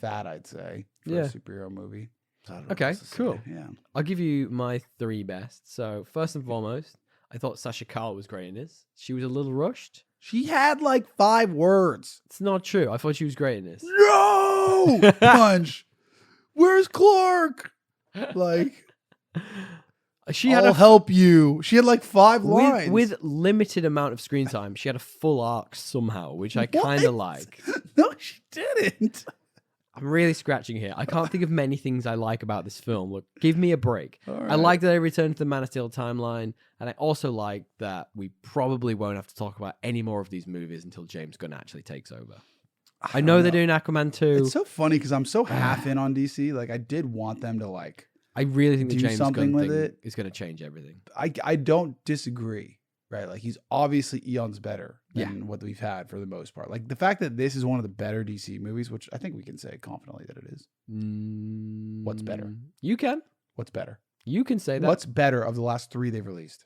fat, I'd say, for a superhero movie. So I don't know what Okay, else to say. cool. Yeah. I'll give you my 3 best. So first and foremost, I thought Sasha Calle was great in this. She was a little rushed. She had like 5 words. It's not true. I thought she was great in this. No! Punch. Where's Clark? Like, I'll help you. She had like 5 lines. with limited amount of screen time. She had a full arc somehow, which I kind of like. No, she didn't. I'm really scratching here. I can't think of many things I like about this film. Look, give me a break. All I right. like that they returned to the Man of Steel timeline, and I also like that we probably won't have to talk about any more of these movies until James Gunn actually takes over. I know they're doing Aquaman 2. It's so funny because I'm so half in on DC. Like, I did want them to like. I really think the do James something Gunn with thing it. is going to change everything. I don't disagree, right? Like, he's obviously eons better than what we've had for the most part. Like, the fact that this is one of the better DC movies, which I think we can say confidently that it is. What's better? You can. What's better? You can say that. What's better of the last 3 they've released?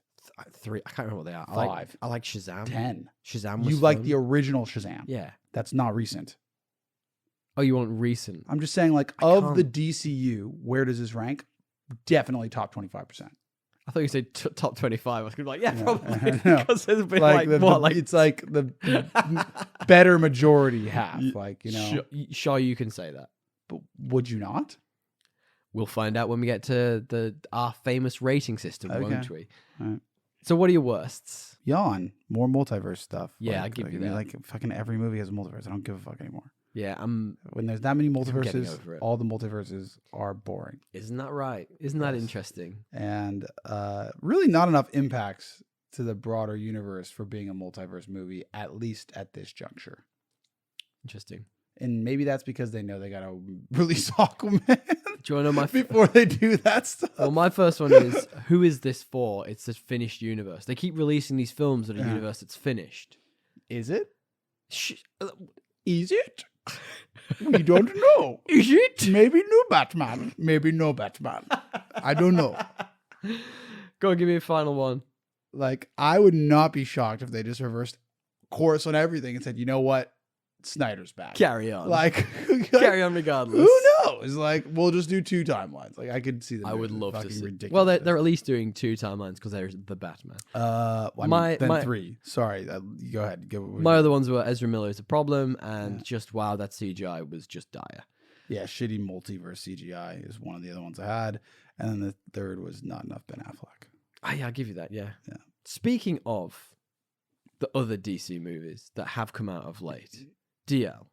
3? I can't remember what they are. 5. I like Shazam. 10. Shazam was You like fun. the original Shazam. Yeah. That's not recent. Oh, you want recent? I'm just saying, like, of the DCU, where does this rank? Definitely top 25%. I thought you said top 25. I was going to be like, yeah, No, probably. no. Because there's been Like, it's like the better majority half. Like, you know. Sure, you can say that. But would you not? We'll find out when we get to our famous rating system, won't we? All right. So what are your worsts? Yawn. More multiverse stuff. Yeah, I give you that. Like fucking every movie has a multiverse. I don't give a fuck anymore. Yeah, When there's that many getting multiverses, over it. all the multiverses are boring. Isn't that right? Isn't that interesting? And really not enough impacts to the broader universe for being a multiverse movie, at least at this juncture. Interesting. And maybe that's because they know they gotta release Aquaman Do you want to know my before they do that stuff. Well, my first one is, who is this for? It's a finished universe. They keep releasing these films that are universe that's finished. Is it? Is it? We don't know. Is it? Maybe new Batman. Maybe no Batman. I don't know. Go on, give me a final one. Like, I would not be shocked if they just reversed course on everything and said, you know what? Snyder's back. Carry on. Like, carry on regardless. Who knows? Like, we'll just do 2 timelines. Like, I could see that. I would love to see. Ridiculous. Well, they're at least doing 2 timelines because there's the Batman. Then 3. Sorry. Go ahead. My other ones were Ezra Miller is a problem, and just wow, that CGI was just dire. Yeah, shitty multiverse CGI is one of the other ones I had, and then the third was not enough Ben Affleck. Yeah, I'll give you that. Yeah. Yeah. Speaking of the other DC movies that have come out of late, DL,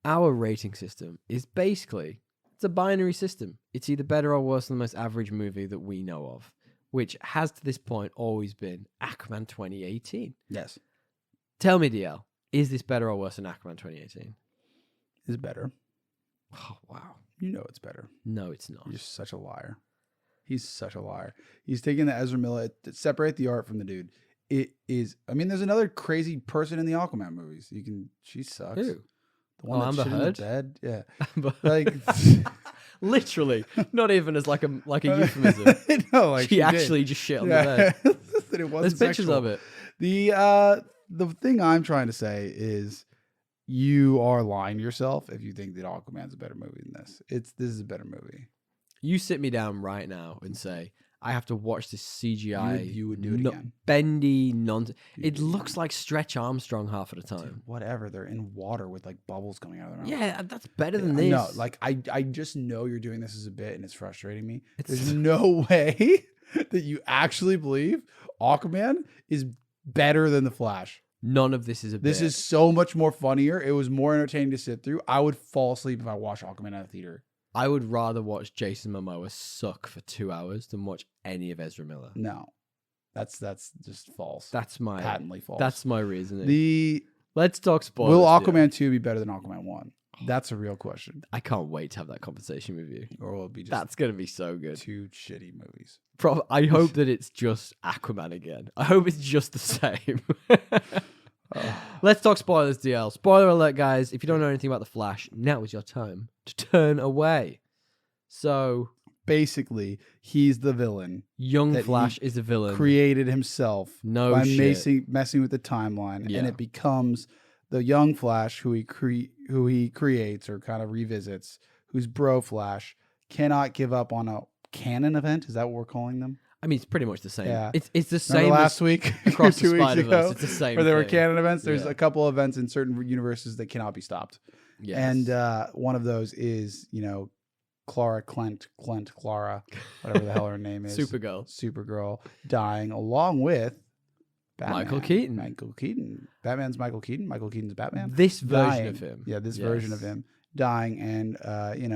our rating system is basically, it's a binary system. It's either better or worse than the most average movie that we know of, which has to this point always been Aquaman 2018. Yes. Tell me, DL, is this better or worse than Aquaman 2018? It's better. Oh, wow. You know it's better. No, it's not. You're such a liar. He's such a liar. He's taking the Ezra Miller, separate the art from the dude. It is, I mean, there's another crazy person in the Aquaman movies. She sucks. Who? The one Amber shit in the Heard? bed. Yeah. But Like, literally, not even as like a euphemism. no, like She actually just shit on the bed. That it wasn't There's pictures sexual. of it. The thing I'm trying to say is you are lying to yourself if you think that Aquaman's a better movie than this. This is a better movie. You sit me down right now and say, I have to watch this CGI. You would do it again. Bendy nonsense. It looks like Stretch Armstrong half of the time. Dude, whatever. They're in water with like bubbles coming out of their mouth. Yeah, that's better than this. No, like I just know you're doing this as a bit and it's frustrating me. There's no way that you actually believe Aquaman is better than The Flash. None of this is a bit. This is so much more funnier. It was more entertaining to sit through. I would fall asleep if I watched Aquaman at a theater. I would rather watch Jason Momoa suck for 2 hours than watch any of Ezra Miller. No, that's just false. That's patently false. That's my reasoning. Let's talk spoilers. Will Aquaman 2 be better than Aquaman 1? That's a real question. I can't wait to have that conversation with you. Or will it be just that's gonna be so good. 2 shitty movies? I hope that it's just Aquaman again. I hope it's just the same. Let's talk spoilers, DL. Spoiler alert, guys. If you don't know anything about The Flash, now is your time to turn away. So basically, he's the villain. Young Flash is a villain. Created himself by messing with the timeline, and it becomes the young Flash who he creates or kind of revisits, who's Bro Flash, cannot give up on a canon event. Is that what we're calling them? I mean, it's pretty much the same. Yeah. It's the same. Remember last week, across 2 the weeks Spider-Verse. ago, It's the same. where there were thing. canon events. There's a couple of events in certain universes that cannot be stopped. Yes. And one of those is, Clara Clara, whatever the hell her name is. Supergirl dying along with Batman. Michael Keaton. Batman's Michael Keaton. Michael Keaton's Batman. This version of him. Yeah, this version of him dying. And,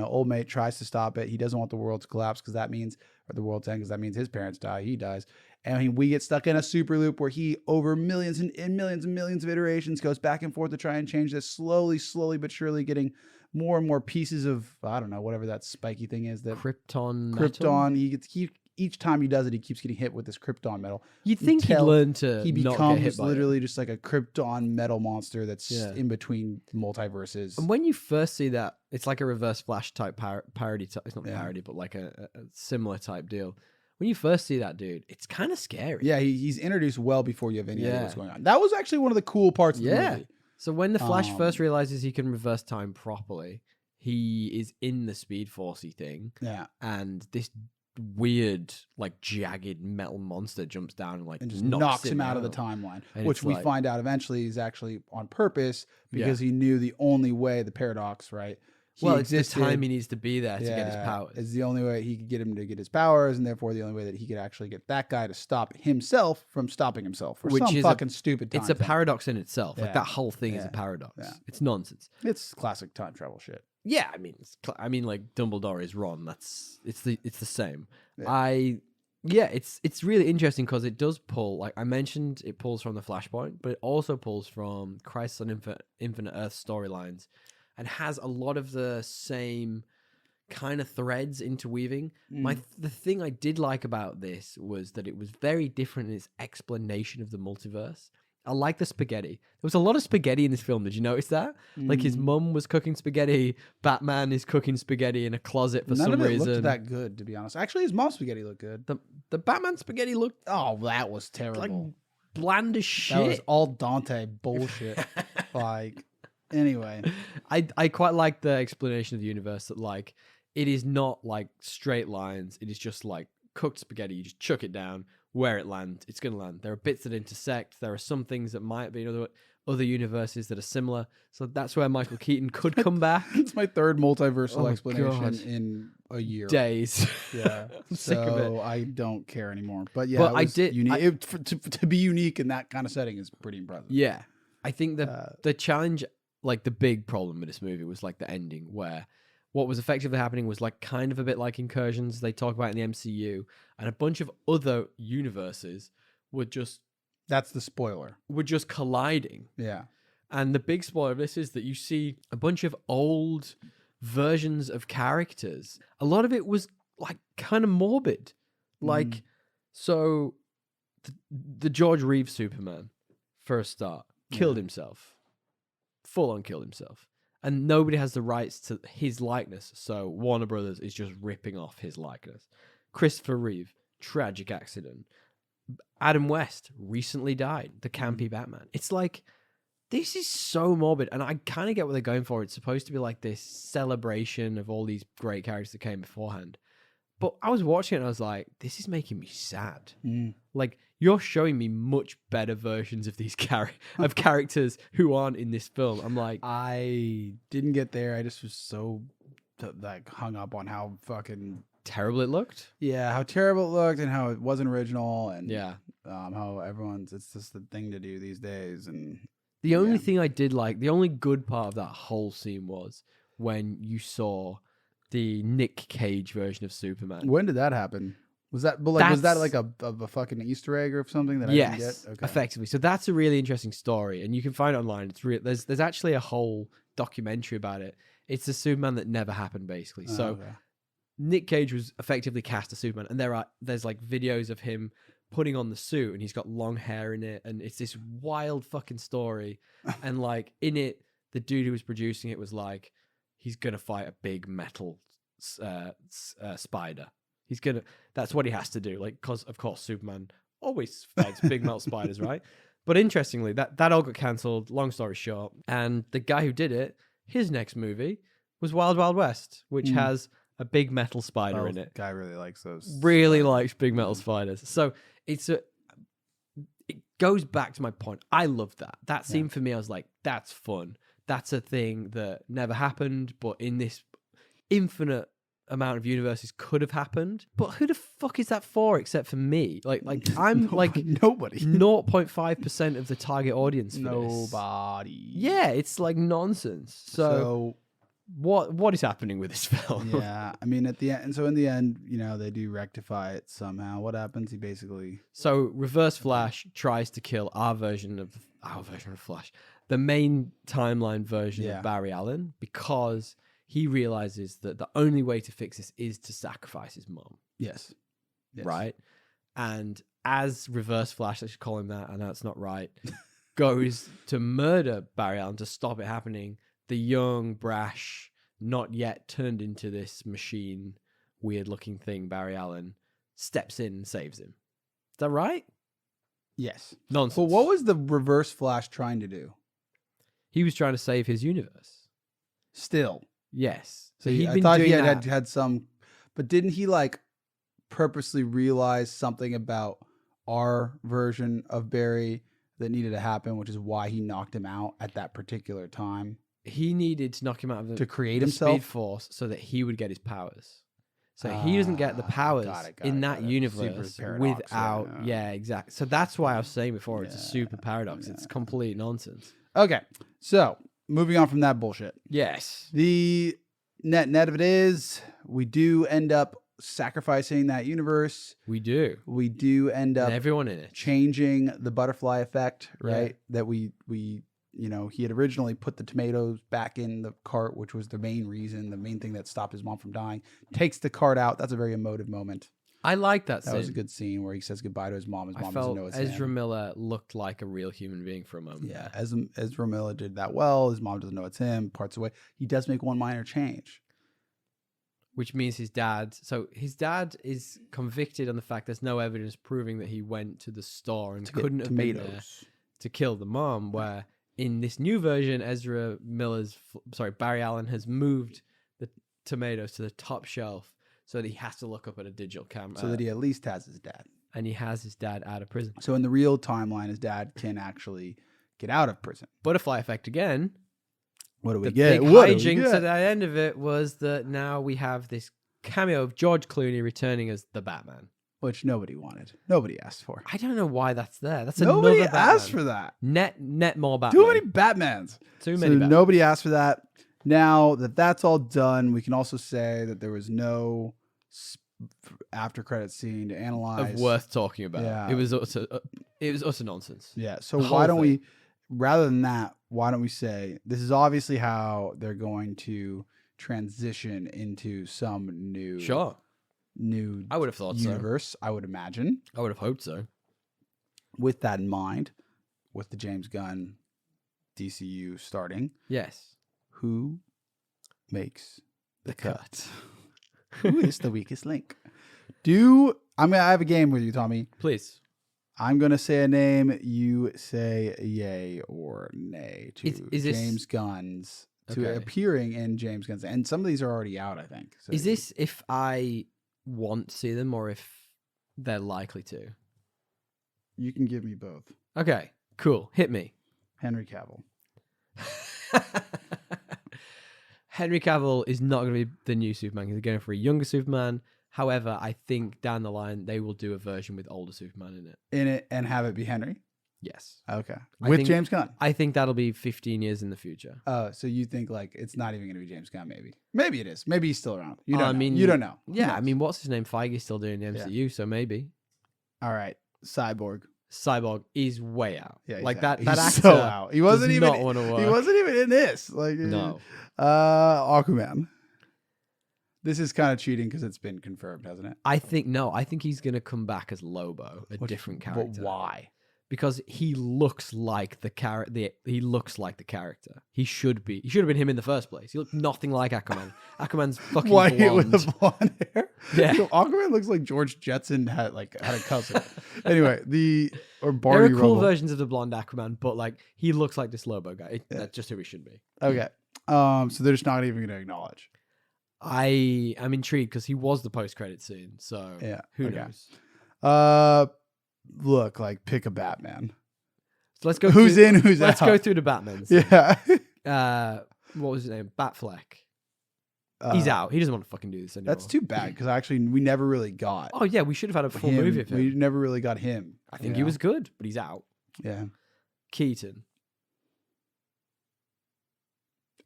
old mate tries to stop it. He doesn't want the world to collapse because that means, or the world to end because that means his parents die. He dies. And we get stuck in a super loop where he, over millions and millions and millions of iterations, goes back and forth to try and change this, slowly but surely getting more and more pieces of, I don't know, whatever that spiky thing is. That Krypton. Each time he does it, he keeps getting hit with this Krypton metal. You'd think he'd learn to He not get hit becomes by literally just like a Krypton metal monster that's in between multiverses. And when you first see that, it's like a Reverse Flash type parody. It's not parody, but like a similar type deal. When you first see that dude, it's kind of scary. Yeah, he's introduced well before you have any idea what's going on. That was actually one of the cool parts of the movie. So when the Flash first realizes he can reverse time properly, he is in the Speed Forcey thing. Yeah. And this weird, like, jagged metal monster jumps down and just knocks him out of the timeline, and which we find out eventually is actually on purpose because he knew the only way, the paradox, right? Well, it's the time he needs to be there to get his Yeah, powers. It's the only way he could get him to get his powers, and therefore the only way that he could actually get that guy to stop himself from stopping himself. For Which some is fucking stupid time It's a thing. paradox in itself. Like Yeah. that whole thing is a Yeah. paradox. Yeah. It's nonsense. It's classic time travel shit. Yeah, I mean, like Dumbledore is Ron. It's the same. Yeah. It's really interesting because it does pull. Like I mentioned, it pulls from the Flashpoint, but it also pulls from Crisis on Infinite Earth storylines, and has a lot of the same kind of threads interweaving. The thing I did like about this was that it was very different in its explanation of the multiverse. I like the spaghetti. There was a lot of spaghetti in this film. Did you notice that? Like his mum was cooking spaghetti. Batman is cooking spaghetti in a closet for some reason. Looked that good, to be honest. Actually, his mom's spaghetti looked good. The Batman spaghetti looked Oh, that was terrible. like bland as shit. That was all Dante bullshit. Like, anyway. I quite like the explanation of the universe that like it is not like straight lines. It is just like cooked spaghetti. You just chuck it down. Where it lands, it's going to land. There are bits that intersect. There are some things that might be in other universes that are similar. So that's where Michael Keaton could come back. It's my third multiversal Oh, explanation God. in a year. Days. Yeah. I'm sick of it. So I don't care anymore. But yeah, But it I was did- unique. To be unique in that kind of setting is pretty impressive. Yeah. I think the challenge, like the big problem with this movie was like the ending where what was effectively happening was like kind of a bit like incursions they talk about in the MCU, and a bunch of other universes That's the spoiler. were just colliding. Yeah. And the big spoiler of this is that you see a bunch of old versions of characters. A lot of it was like kind of morbid. Like, so the George Reeves Superman, for a start, killed himself. Full on killed himself. And nobody has the rights to his likeness. So Warner Brothers is just ripping off his likeness. Christopher Reeve, tragic accident. Adam West recently died. The campy Batman. It's like, this is so morbid. And I kind of get what they're going for. It's supposed to be like this celebration of all these great characters that came beforehand. But I was watching it and I was like, this is making me sad. Like, you're showing me much better versions of these characters who aren't in this film. I'm like, I didn't get there. I just was so like hung up on how fucking terrible it looked. Yeah, how terrible it looked and how it wasn't original, and Yeah. how it's just the thing to do these days. And The only thing I did like, the only good part of that whole scene was when you saw the Nick Cage version of Superman. when did that happen? Was that was that like a fucking Easter egg or something that I didn't Yes, get? Okay. effectively. So that's a really interesting story, and you can find it online. It's there's actually a whole documentary about it. It's the Superman that never happened, basically. So Okay. Nick Cage was effectively cast as Superman, and there's like videos of him putting on the suit, and he's got long hair in it, and it's this wild fucking story. And like in it, the dude who was producing it was like, he's gonna fight a big metal spider. That's what he has to do. Like, because of course Superman always fights big metal spiders, right? But interestingly, that all got cancelled. Long story short, and the guy who did it, his next movie was Wild Wild West, which has a big metal spider in it. Guy really likes those. Really likes big metal spiders. So it goes back to my point. I loved that. That scene for me, I was like, that's fun. That's a thing that never happened, but in this infinite amount of universes could have happened. But who the fuck is that for except for me? Like I'm like nobody. 0.5% of the target audience for this. Nobody. Yeah, it's like nonsense. So what is happening with this film? Yeah, I mean, at the end, and so in the end, they do rectify it somehow. What happens? He basically. So Reverse Flash tries to kill our version of Flash, the main timeline version of Barry Allen, because he realizes that the only way to fix this is to sacrifice his mom. Yes. Right? And as Reverse Flash, I should call him that, I know it's not right, goes to murder Barry Allen to stop it happening, the young, brash, not yet turned into this machine, weird-looking thing, Barry Allen, steps in and saves him. Is that right? Yes. Nonsense. But what was the Reverse Flash trying to do? He was trying to save his universe. Still. Yes. So I thought he had some, but didn't he like purposely realize something about our version of Barry that needed to happen, which is why he knocked him out at that particular time? he needed to knock him out of to create the himself. Speed Force so that he would get his powers. So he doesn't get the powers in that universe without. Yeah, exactly. So that's why I was saying before, it's a super paradox. It's complete nonsense. Okay, so moving on from that bullshit. Yes. The net of it is we do end up sacrificing that universe. We do. We do end up and everyone in it changing the butterfly effect, right? That we he had originally put the tomatoes back in the cart, which was the main thing that stopped his mom from dying. Takes the cart out. That's a very emotive moment. I like that scene. That was a good scene where he says goodbye to his mom. His mom doesn't know it's Ezra him. Miller looked like a real human being for a moment. Yeah, Ezra Miller did that well. His mom doesn't know it's him. Parts away. He does make one minor change. Which means his dad is convicted on the fact there's no evidence proving that he went to the store and couldn't have been there to kill the mom, where in this new version, Barry Allen has moved the tomatoes to the top shelf so that he has to look up at a digital camera. So that he at least has his dad. And he has his dad out of prison. So in the real timeline, his dad can actually get out of prison. Butterfly effect again. What do we The get? big What do we hijinks get? at the end of it was that now we have this cameo of George Clooney returning as the Batman. Which nobody wanted. Nobody asked for. I don't know why that's there. That's Nobody another Batman. asked for that. Net more Batman. Too many Batmans. Too many Batman. Nobody asked for that. Now that that's all done, we can also say that there was no after credit scene to analyze. Of worth talking about. Yeah. It was utter nonsense. Yeah. So why don't we, rather than that, why don't we say this is obviously how they're going to transition into some new I would have thought universe, I would imagine. I would have hoped so. With that in mind, with the James Gunn DCU starting, Yes. who makes the cut? Who is the weakest link? I have a game with you, Tommy. Please. I'm gonna say a name. You say yay or nay to James Gunn's appearing in James Gunn's, and some of these are already out, I think. So is this if I want to see them or if they're likely to? You can give me both. Okay, cool. Hit me. Henry Cavill. Henry Cavill is not going to be the new Superman. They're going for a younger Superman. However, I think down the line they will do a version with older Superman in it. And have it be Henry? Yes. Okay. With James Gunn? I think that'll be 15 years in the future. So you think like it's not even going to be James Gunn, maybe. Maybe it is. Maybe he's still around. You don't know. Yeah, I mean, what's his name? Feige's still doing the MCU, so maybe. All right. Cyborg is way out. Yeah, like out. that He's actor so out. He wasn't even not want to work. He wasn't even in this. Like no. Aquaman. This is kind of cheating because it's been confirmed, hasn't it? I think he's going to come back as Lobo, different character. But why? Because he looks like the character. He looks like the character. He should be. He should have been him in the first place. He looked nothing like Aquaman. Aquaman's fucking white blonde. with the blonde hair. Yeah. So Aquaman looks like George Jetson had a cousin. Anyway, there Barney are cool Rubble. versions of the blonde Aquaman, but like he looks like this Lobo guy. That's just who he should be. Okay. So they're just not even going to acknowledge. I am intrigued because he was the post-credit scene. So who knows? Look, like pick a Batman. So let's go. Who's in? Who's out? Let's go through the Batmans. Yeah. What was his name? Batfleck. He's out. He doesn't want to fucking do this anymore. That's too bad because actually we never really got. Oh yeah, we should have had a full movie of him. We never really got him. I think he was good, but he's out. Yeah. Keaton.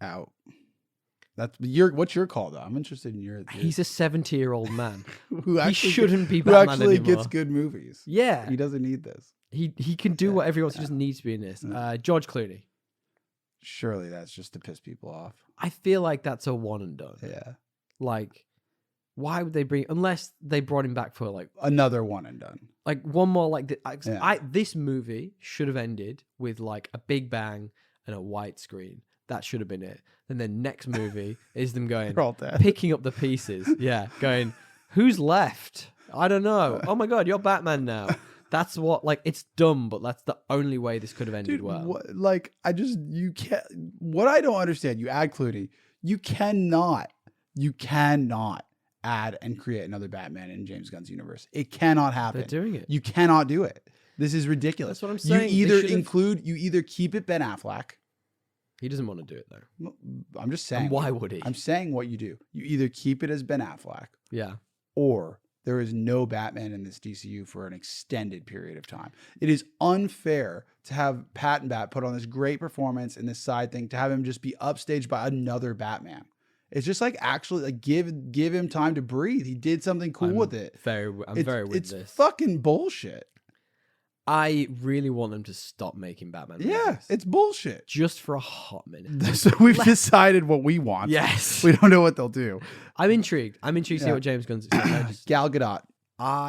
Out. What's your call though? I'm interested in your. He's a 70-year-old man who actually he shouldn't be Batman who actually anymore. gets good movies. Yeah, he doesn't need this. He can do whatever he wants. He doesn't need to be in this. George Clooney. Surely that's just to piss people off. I feel like that's a one and done. Yeah. Like, why would they bring unless they brought him back for like another one and done? Like one more. Like this movie should have ended with like a big bang and a white screen. That should have been it. And then next movie is them going, picking up the pieces. Yeah, going, who's left? I don't know. Oh my God, you're Batman now. That's what, like, it's dumb, but that's the only way this could have ended well. You can't, what I don't understand, you add Clooney, you cannot add and create another Batman in James Gunn's universe. It cannot happen. They're doing it. You cannot do it. This is ridiculous. That's what I'm saying. You either keep it Ben Affleck, He doesn't want to do it though. I'm just saying. And why would he? I'm saying what you do. You either keep it as Ben Affleck, Yeah. or there is no Batman in this DCU for an extended period of time. It is unfair to have Bat put on this great performance in this side thing, to have him just be upstaged by another Batman. It's just like, actually, like, give him time to breathe. He did something cool with it. I'm very with it's this. It's fucking bullshit. I really want them to stop making Batman movies. Yeah, it's bullshit. Just for a hot minute. So we've decided what we want. Yes. We don't know what they'll do. I'm intrigued. To see what James Gunn's Gal Gadot.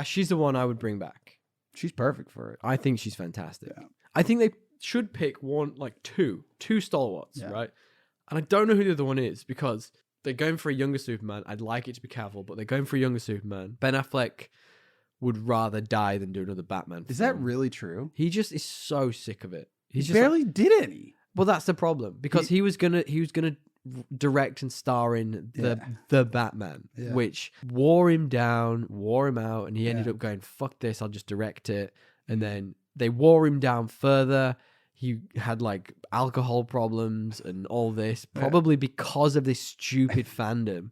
She's the one I would bring back. She's perfect for it. I think she's fantastic. Yeah. I think they should pick two stalwarts, right? And I don't know who the other one is, because they're going for a younger Superman. I'd like it to be Cavill, but they're going for a younger Superman. Ben Affleck would rather die than do another Batman film. Is that really true? He just is so sick of it. He barely did any. Well, that's the problem, because he was gonna direct and star in the Batman, which wore him down, wore him out, and he ended up going, "Fuck this! I'll just direct it." And then they wore him down further. He had like alcohol problems and all this, probably because of this stupid fandom.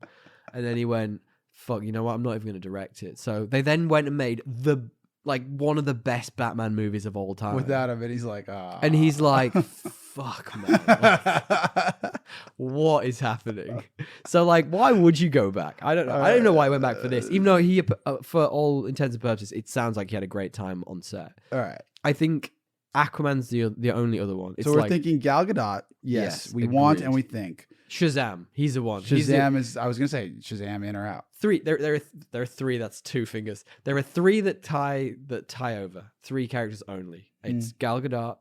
And then he went, fuck, you know what? I'm not even going to direct it. So they then went and made one of the best Batman movies of all time. Without him, and he's like, ah. And he's like, fuck, man. What is happening? So, like, why would you go back? I don't know. I don't know why he went back for this. Even though he, for all intents and purposes, it sounds like he had a great time on set. All right. I think Aquaman's the only other one. It's so we're thinking Gal Gadot. Yes, we agreed. want and we think. Shazam. He's the one. Shazam is. I was gonna say Shazam, in or out. Three. There are three. That's two fingers. There are three that tie over. Three characters only. It's Gal Gadot,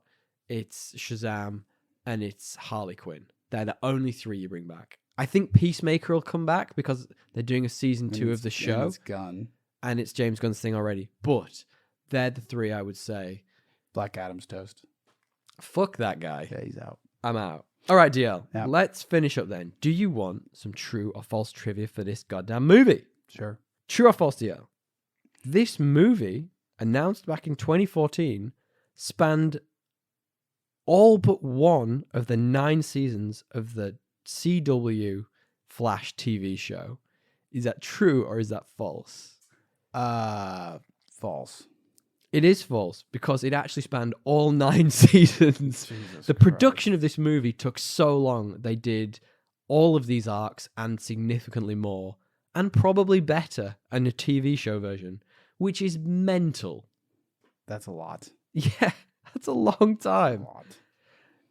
it's Shazam, and it's Harley Quinn. They're the only three you bring back. I think Peacemaker will come back because they're doing a season 2 of the show. And it's Gunn. And it's James Gunn's thing already. But they're the three I would say. Black Adam's toast. Fuck that guy. Yeah, he's out. I'm out. All right, DL. Yeah. Let's finish up then. Do you want some true or false trivia for this goddamn movie? Sure. True or false, DL? This movie, announced back in 2014, spanned all but one of the 9 seasons of the CW Flash TV show. Is that true or is that false? False. It is false because it actually spanned all 9 seasons. The production of this movie took so long. They did all of these arcs and significantly more, and probably better in a TV show version, which is mental. That's a lot. Yeah, that's a long time.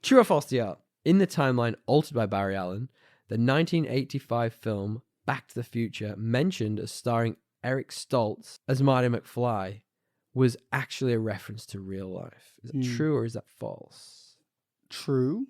True or false, DL? In the timeline altered by Barry Allen, the 1985 film Back to the Future, mentioned as starring Eric Stoltz as Marty McFly, was actually a reference to real life. Is that true or is that false? True.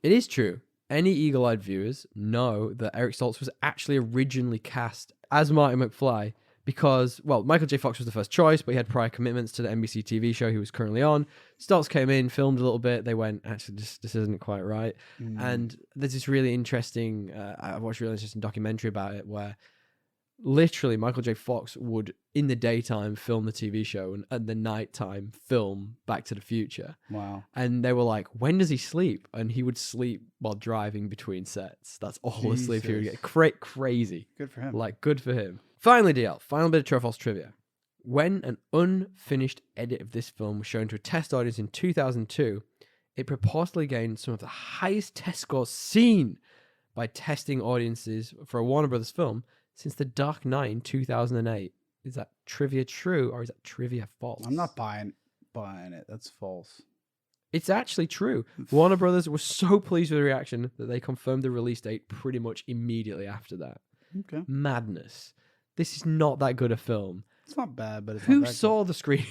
It is true. Any eagle-eyed viewers know that Eric Stoltz was actually originally cast as Marty McFly because, well, Michael J. Fox was the first choice, but he had prior commitments to the NBC TV show he was currently on. Stoltz came in, filmed a little bit. They went, actually, this isn't quite right. And there's this really interesting, I watched a really interesting documentary about it where literally Michael J. Fox would, in the daytime, film the TV show and at the nighttime film Back to the Future. Wow. And they were like, when does he sleep? And he would sleep while driving between sets. That's all the sleep he would get. Crazy. Good for him. Like, good for him. Finally, DL, final bit of true or false trivia. When an unfinished edit of this film was shown to a test audience in 2002, it purportedly gained some of the highest test scores seen by testing audiences for a Warner Brothers film since The Dark Knight in 2008. Is that trivia true or is that trivia false? I'm not buying it. That's false. It's actually true. Warner Brothers was so pleased with the reaction that they confirmed the release date pretty much immediately after that. Okay. Madness. This is not that good a film. It's not bad, but it's Who not that saw the screen?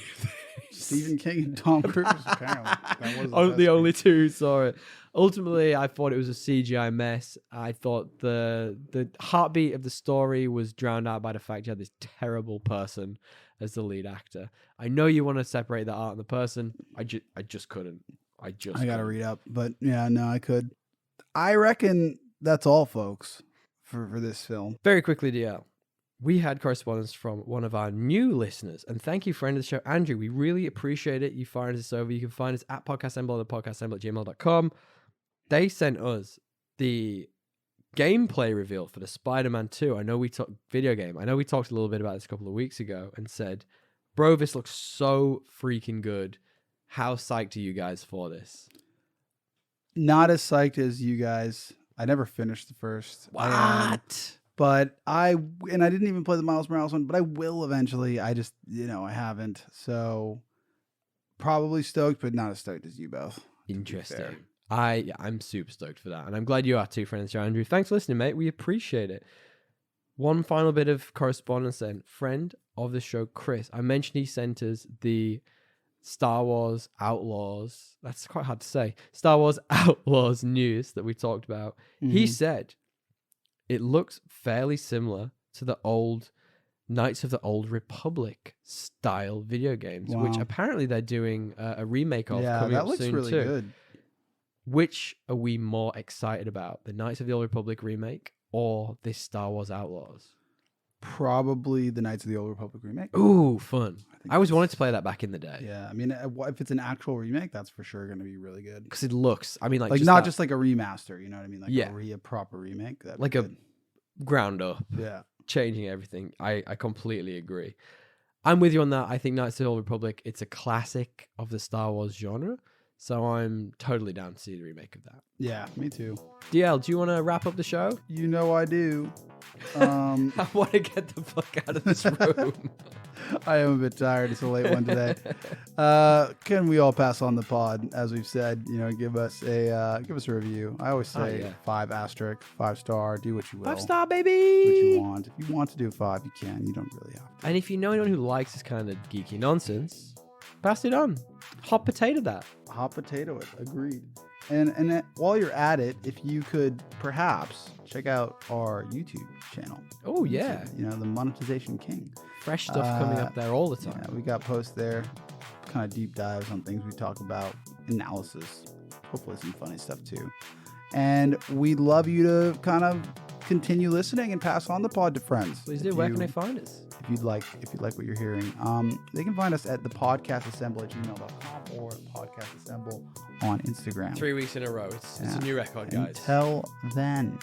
Stephen King and Tom Cruise, apparently. That was The only two who saw it. Ultimately, I thought it was a CGI mess. I thought the heartbeat of the story was drowned out by the fact you had this terrible person as the lead actor. I know you want to separate the art and the person. I just couldn't. I gotta read up, but yeah, no, I could. I reckon that's all, folks, for this film. Very quickly, DL. We had correspondence from one of our new listeners, and thank you, friend of the show, Andrew. We really appreciate it. You fired us over. You can find us at podcastemble at podcastemble@gmail.com. they sent us the gameplay reveal for the Spider-Man 2. I know we talked video game. I know we talked a little bit about this a couple of weeks ago and said, bro, this looks so freaking good. How psyched are you guys for this? Not as psyched as you guys. I never finished the first. What? But I didn't even play the Miles Morales one, but I will eventually. I just, I haven't. So probably stoked, but not as stoked as you both. Interesting. I'm super stoked for that. And I'm glad you are too, friends. Andrew. Thanks for listening, mate. We appreciate it. One final bit of correspondence then. Friend of the show, Chris. I mentioned he sent us the Star Wars Outlaws. That's quite hard to say. Star Wars Outlaws news that we talked about. Mm-hmm. He said it looks fairly similar to the old Knights of the Old Republic style video games, which apparently they're doing a remake of coming up soon too. Yeah, that looks really good. Which are we more excited about? The Knights of the Old Republic remake or this Star Wars Outlaws? Probably the Knights of the Old Republic remake. Ooh, fun. I always wanted to play that back in the day. Yeah, I mean, if it's an actual remake, that's for sure going to be really good. Because it looks, I mean, like not just like a remaster, you know what I mean? Like a proper remake. Like a ground up. Yeah. Changing everything. I completely agree. I'm with you on that. I think Knights of the Old Republic, it's a classic of the Star Wars genre. So I'm totally down to see the remake of that. Yeah, me too. DL, do you want to wrap up the show? You know I do. I want to get the fuck out of this room. I am a bit tired. It's a late one today. Can we all pass on the pod? As we've said, give us a review. I always say 5*, 5-star. Do what you will. 5-star, baby. Do what you want. If you want to do 5, you can. You don't really have to. And if you know anyone who likes this kind of geeky nonsense, pass it on. Hot potato that. Hot potato it. Agreed. And while you're at it, if you could perhaps check out our YouTube channel. Oh, yeah. The Monetization King. Fresh stuff coming up there all the time. Yeah, we got posts there, kind of deep dives on things we talk about, analysis, hopefully some funny stuff too. And we'd love you to kind of continue listening and pass on the pod to friends. Please do. Where can they find us? If you'd like what you're hearing, they can find us at thepodcastassemble@gmail.com or podcastassemble on Instagram. 3 weeks in a row. It's a new record, guys. Until then,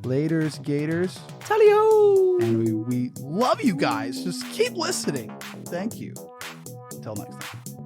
laters, gators. Tally-o! And we love you guys. Just keep listening. Thank you. Until next time.